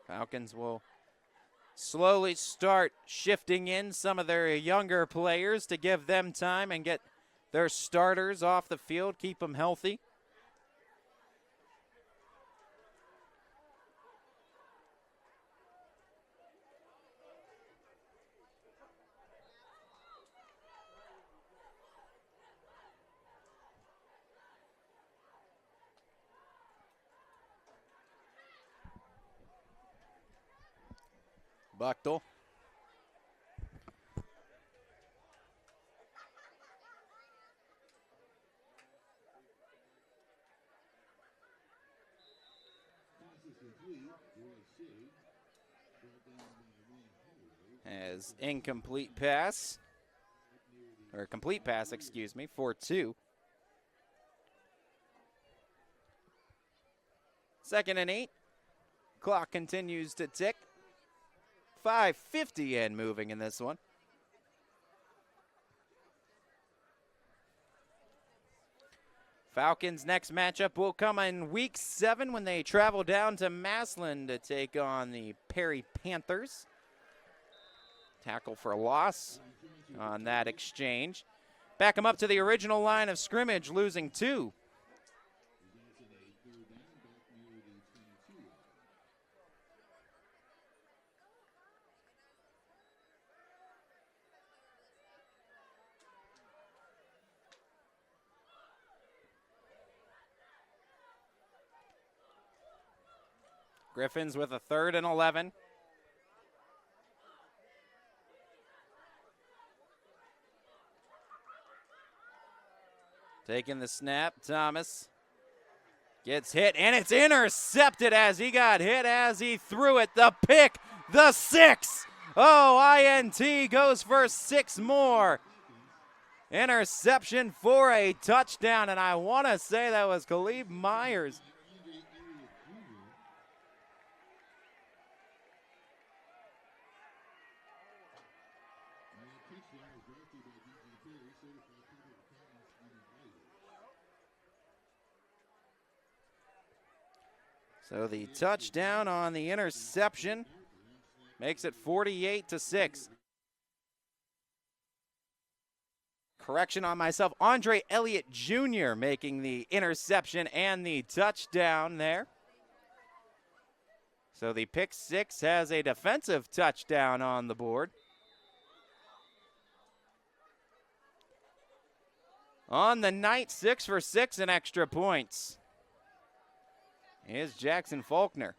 Falcons will slowly start shifting in some of their younger players to give them time and get their starters off the field, keep them healthy. Buchtel. As incomplete pass, or complete pass, excuse me, for 2. 2nd and 8. Clock continues to tick. 5:50 and moving in this one. Falcons' next matchup will come in week 7 when they travel down to Massillon to take on the Perry Panthers. Tackle for loss on that exchange. Back them up to the original line of scrimmage, losing 2. Griffins with a 3rd and 11. Taking the snap, Thomas gets hit, and it's intercepted as he got hit as he threw it. The pick, the 6. Oh, INT goes for 6 more. Interception for a touchdown, and I want to say that was Khalib Myers. So the touchdown on the interception makes it 48-6. Correction on myself. Andre Elliott Jr. making the interception and the touchdown there. So the pick six has a defensive touchdown on the board. On the night, 6 for 6 in extra points is Jackson Faulkner.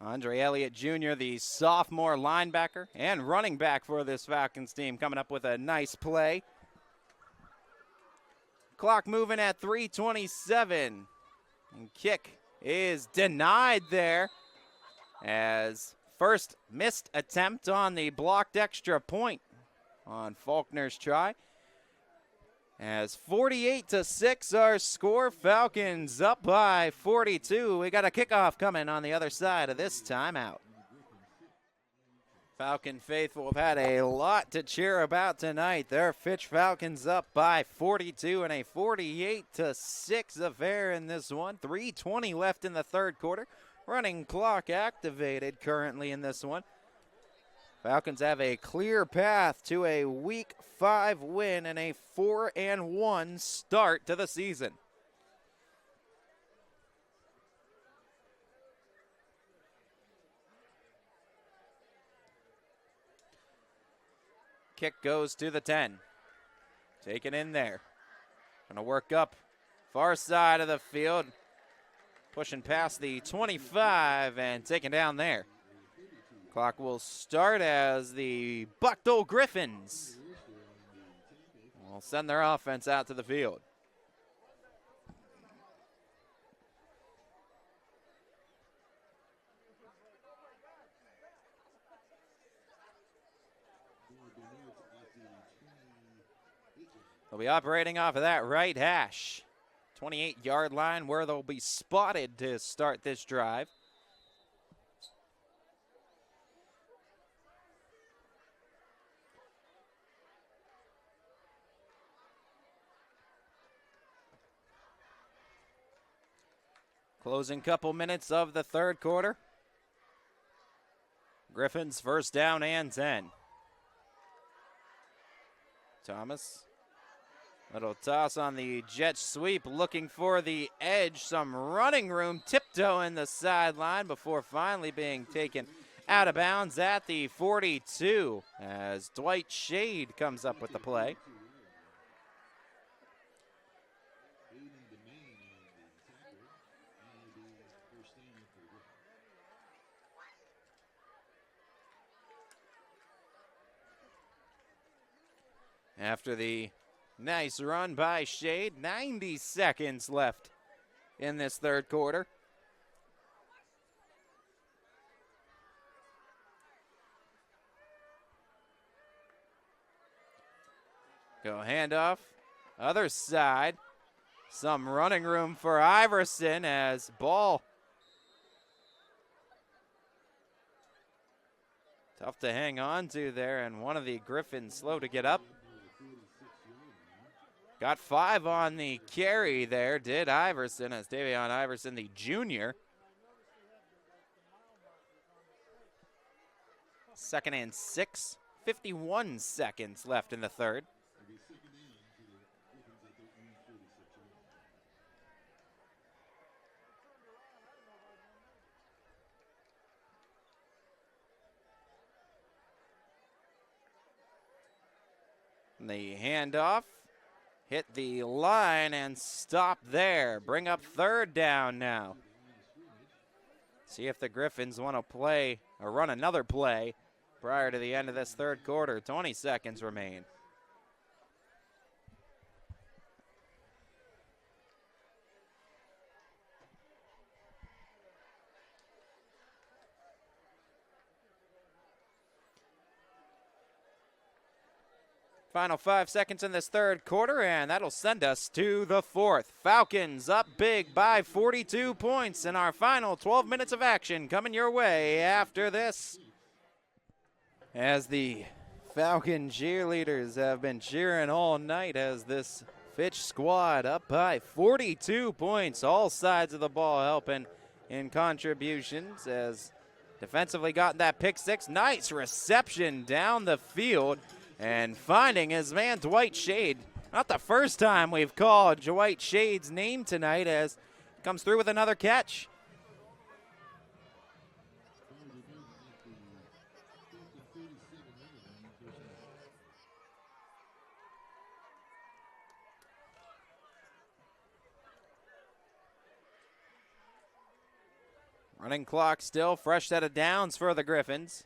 Andre Elliott Jr., the sophomore linebacker and running back for this Falcons team, coming up with a nice play. Clock moving at 3:27. And kick is denied there as first missed attempt on the blocked extra point on Faulkner's try. As 48-6 our score, Falcons up by 42. We got a kickoff coming on the other side of this timeout. Falcon faithful have had a lot to cheer about tonight. Their Fitch Falcons up by 42 in a 48-6 affair in this one. 3:20 left in the third quarter. Running clock activated currently in this one. Falcons have a clear path to a Week 5 win and a 4-1 start to the season. Kick goes to the 10. Taken in there. Gonna work up far side of the field. Pushing past the 25 and taken down there. Clock will start as the Buchtel Griffins will send their offense out to the field. They'll be operating off of that right hash. 28-yard line where they'll be spotted to start this drive. Closing couple minutes of the third quarter. Griffins first down and 10. Thomas. Little toss on the jet sweep, looking for the edge. Some running room, tiptoeing the sideline before finally being taken out of bounds at the 42 as Dwight Shade comes up with the play. After the nice run by Shade, 90 seconds left in this third quarter. Go handoff, other side. Some running room for Iverson as ball. Tough to hang on to there, and one of the Griffins slow to get up. Got 5 on the carry there, did Iverson, as Davion Iverson, the junior. Second and 6, 51 seconds left in the third. And the handoff. Hit the line and stop there. Bring up third down now. See if the Griffins want to play or run another play prior to the end of this third quarter. 20 seconds remain. Final 5 seconds in this third quarter, and that'll send us to the fourth. Falcons up big by 42 points in our final 12 minutes of action coming your way after this. As the Falcon cheerleaders have been cheering all night as this Fitch squad up by 42 points. All sides of the ball helping in contributions as defensively got that pick six. Nice reception down the field and finding his man Dwight Shade. Not the first time we've called Dwight Shade's name tonight as he comes through with another catch. Running clock still, fresh set of downs for the Griffins.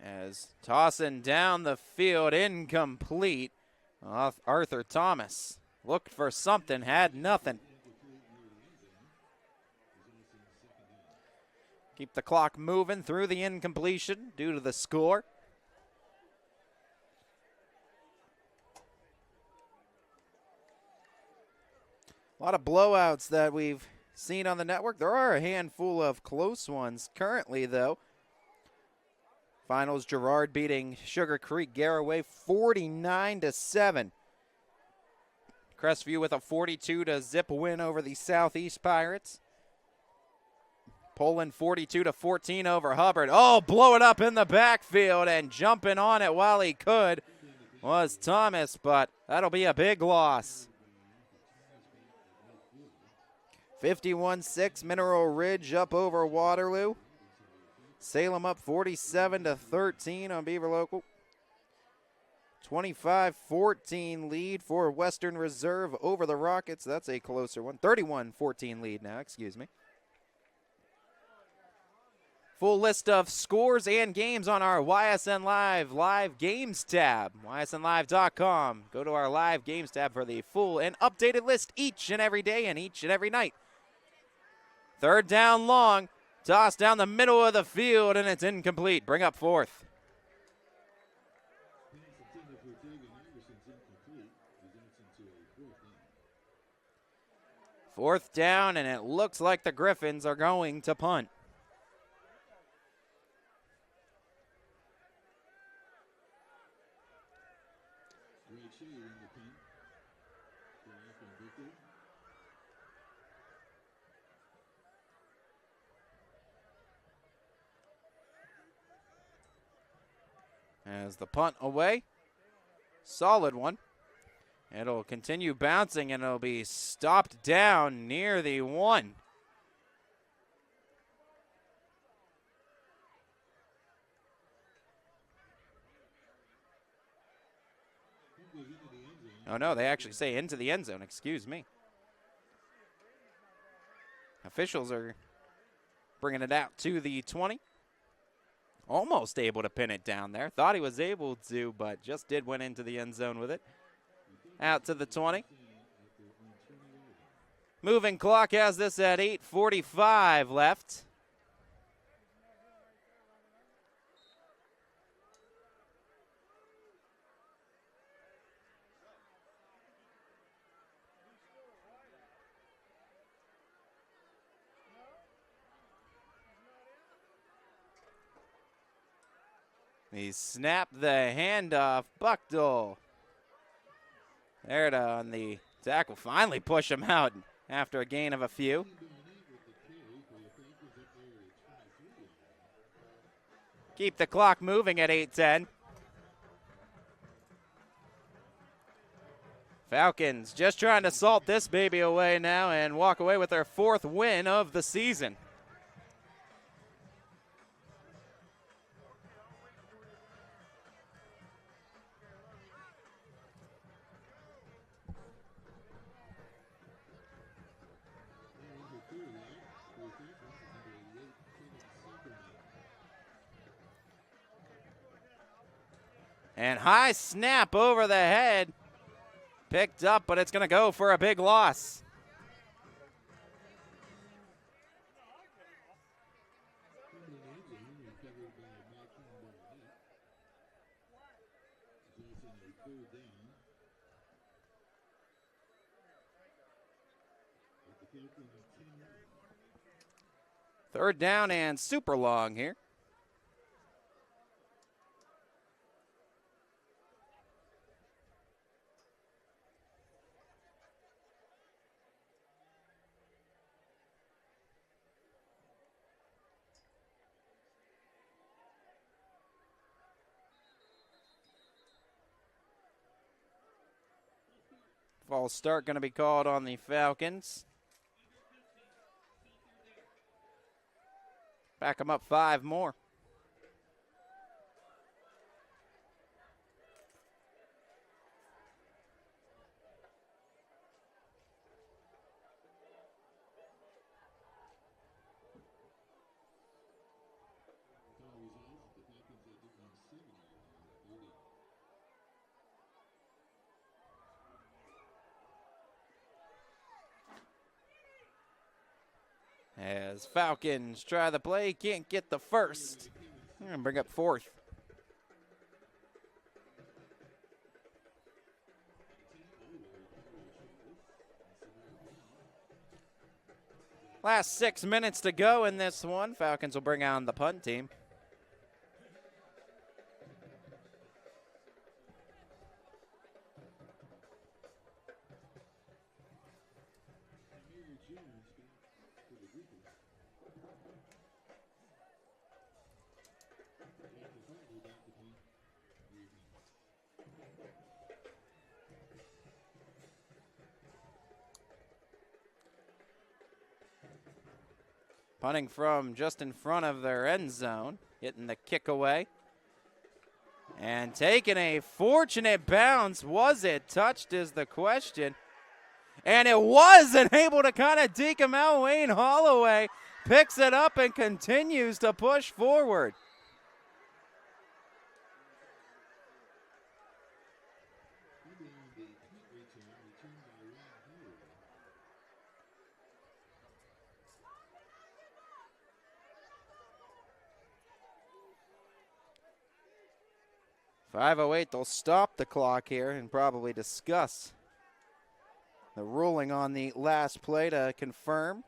As tossing down the field, incomplete. Arthur Thomas looked for something, had nothing. Keep the clock moving through the incompletion due to the score. A lot of blowouts that we've seen on the network. There are a handful of close ones currently, though. Finals, Girard beating Sugar Creek Garraway 49-7. Crestview with a 42-0 win over the Southeast Pirates. Poland 42-14 over Hubbard. Oh, blow it up in the backfield, and jumping on it while he could was Thomas, but that'll be a big loss. 51-6, Mineral Ridge up over Waterloo. Salem up 47-13 on Beaver Local. 25-14 lead for Western Reserve over the Rockets. That's a closer one. 31-14 lead now, excuse me. Full list of scores and games on our YSN Live Games tab. YSNLive.com. Go to our Live Games tab for the full and updated list each and every day and each and every night. Third down long. Toss down the middle of the field, and it's incomplete. Bring up fourth. Fourth down, and it looks like the Griffins are going to punt. As the punt away, solid one. It'll continue bouncing, and it'll be stopped down near the 1. Oh, no, they actually say into the end zone. Excuse me. Officials are bringing it out to the 20. Almost able to pin it down there. Thought he was able to, but just went into the end zone with it. Out to the 20. Moving clock has this at 8:45 left. He snapped the handoff. Buchtel. There on the tackle. Finally push him out after a gain of a few. Keep the clock moving at 8:10. Falcons just trying to salt this baby away now and walk away with their 4th win of the season. And high snap over the head. Picked up, but it's going to go for a big loss. Third down and super long here. False start going to be called on the Falcons. Back them up 5 more. As Falcons try the play, can't get the first. They're going to bring up 4th. Last 6 minutes to go in this one. Falcons will bring on the punt team. Punting from just in front of their end zone, hitting the kick away. And taking a fortunate bounce. Was it touched is the question. And it was, and able to kind of deke him out. Wayne Holloway picks it up and continues to push forward. .508, they'll stop the clock here and probably discuss the ruling on the last play to confirm.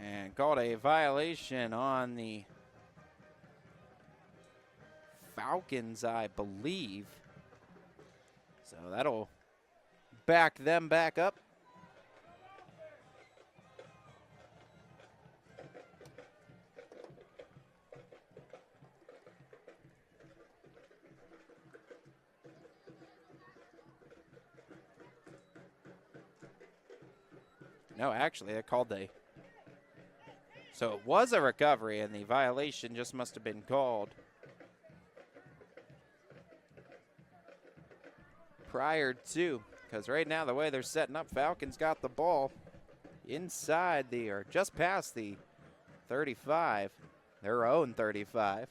And called a violation on the Falcons, I believe. So that'll back them back up. No, actually, they called a... So it was a recovery, and the violation just must have been called prior to, because right now the way they're setting up, Falcons got the ball inside the, or just past the 35, their own 35.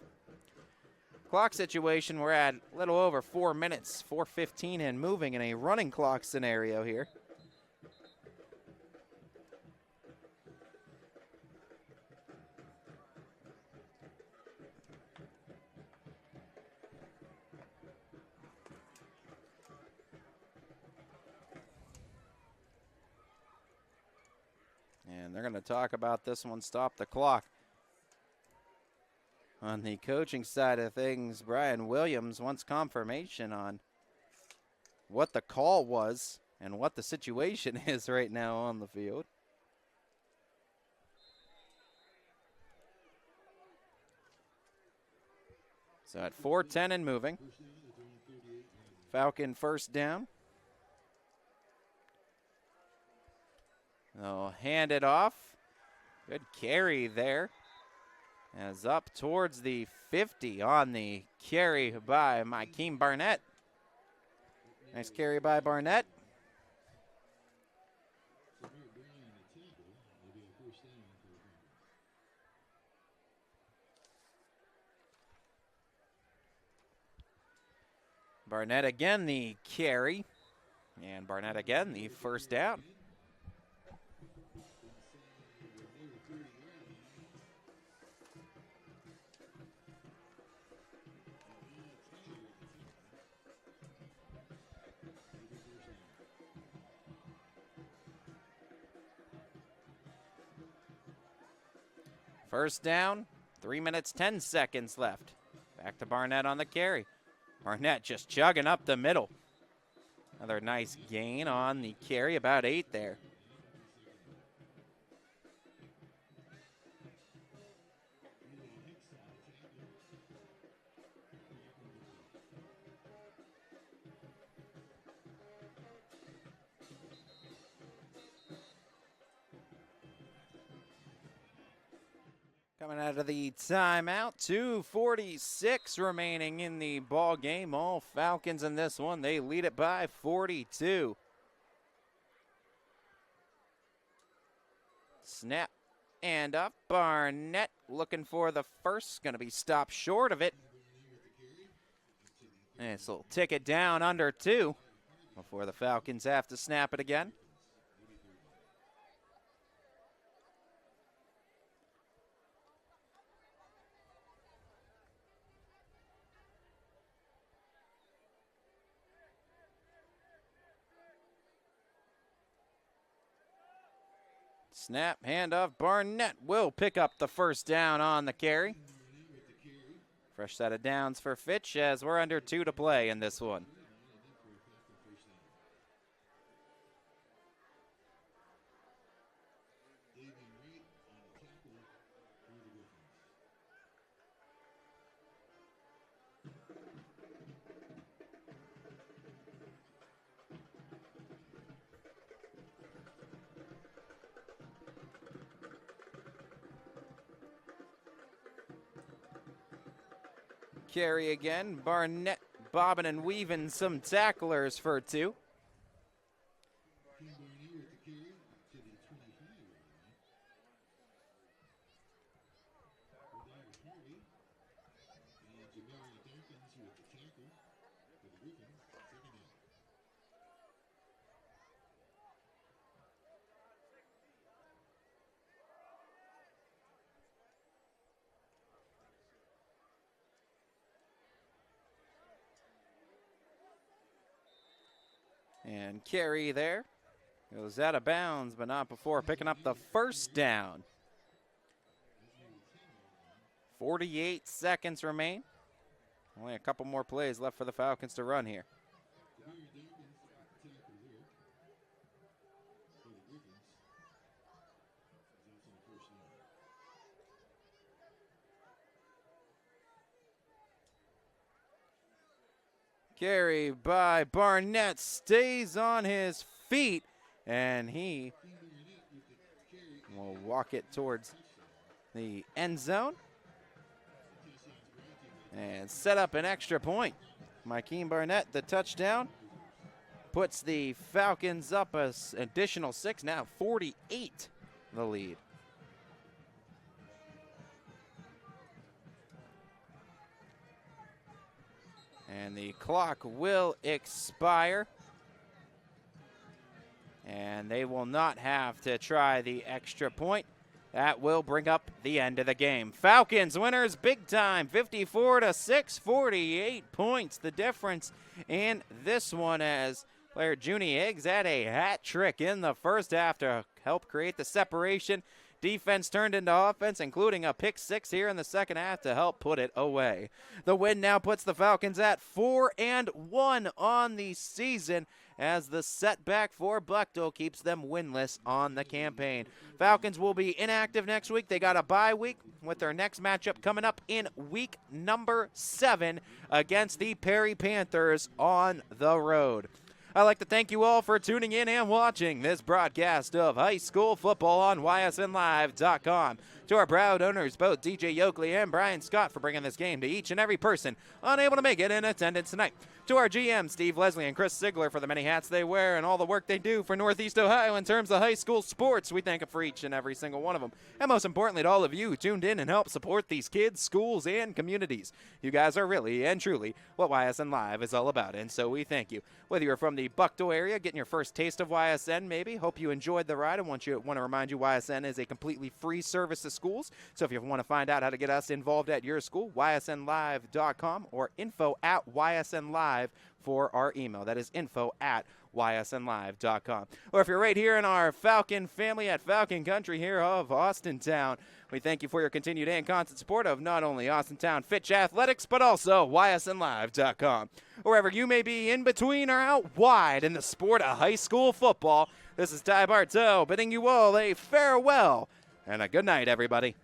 Clock situation, we're at a little over 4 minutes, 4:15 and moving in a running clock scenario here. And they're going to talk about this one, stop the clock. On the coaching side of things, Brian Williams wants confirmation on what the call was and what the situation is right now on the field. So at 4:10 and moving. Falcon first down. They'll hand it off. Good carry there. As up towards the 50 on the carry by Mahoning Barnett. Nice carry by Barnett. Barnett again the carry. And Barnett again the first down. First down, 3 minutes, 10 seconds left. Back to Barnett on the carry. Barnett just chugging up the middle. Another nice gain on the carry, about 8 there. Coming out of the timeout, 2:46 remaining in the ball game. All Falcons in this one. They lead it by 42. Snap and up. Barnett looking for the first. Going to be stopped short of it. And this will tick it down under 2 before the Falcons have to snap it again. Snap, handoff. Barnett will pick up the first down on the carry. Fresh set of downs for Fitch as we're under 2 to play in this one. Carry again. Barnett bobbing and weaving some tacklers for 2. And carry there. Goes out of bounds, but not before picking up the first down. 48 seconds remain. Only a couple more plays left for the Falcons to run here. Carry by Barnett, stays on his feet, and he will walk it towards the end zone and set up an extra point. Mahoning Barnett, the touchdown, puts the Falcons up an additional 6, now 48 the lead. And the clock will expire. And they will not have to try the extra point. That will bring up the end of the game. Falcons winners big time, 54-6, 48 points. The difference in this one as player Junie Higgs had a hat trick in the first half to help create the separation. Defense turned into offense, including a pick 6 here in the second half to help put it away. The win now puts the Falcons at 4-1 on the season as the setback for Buchtel keeps them winless on the campaign. Falcons will be inactive next week. They got a bye week with their next matchup coming up in week number 7 against the Perry Panthers on the road. I'd like to thank you all for tuning in and watching this broadcast of high school football on ysnlive.com. To our proud owners, both DJ Yoakley and Brian Scott, for bringing this game to each and every person unable to make it in attendance tonight. To our GM, Steve Leslie and Chris Sigler, for the many hats they wear and all the work they do for Northeast Ohio in terms of high school sports. We thank them for each and every single one of them. And most importantly, to all of you who tuned in and helped support these kids, schools, and communities. You guys are really and truly what YSN Live is all about, and so we thank you. Whether you're from the Buchtel area, getting your first taste of YSN maybe, hope you enjoyed the ride. I want to remind you YSN is a completely free service to schools. So if you want to find out how to get us involved at your school, ysnlive.com or info@ysnlive for our email. That is info@ysnlive.com. Or if you're right here in our Falcon family at Falcon Country here of Austintown, we thank you for your continued and constant support of not only Austintown Fitch Athletics, but also ysnlive.com. Wherever you may be in between or out wide in the sport of high school football, this is Ty Bartow bidding you all a farewell and a good night, everybody.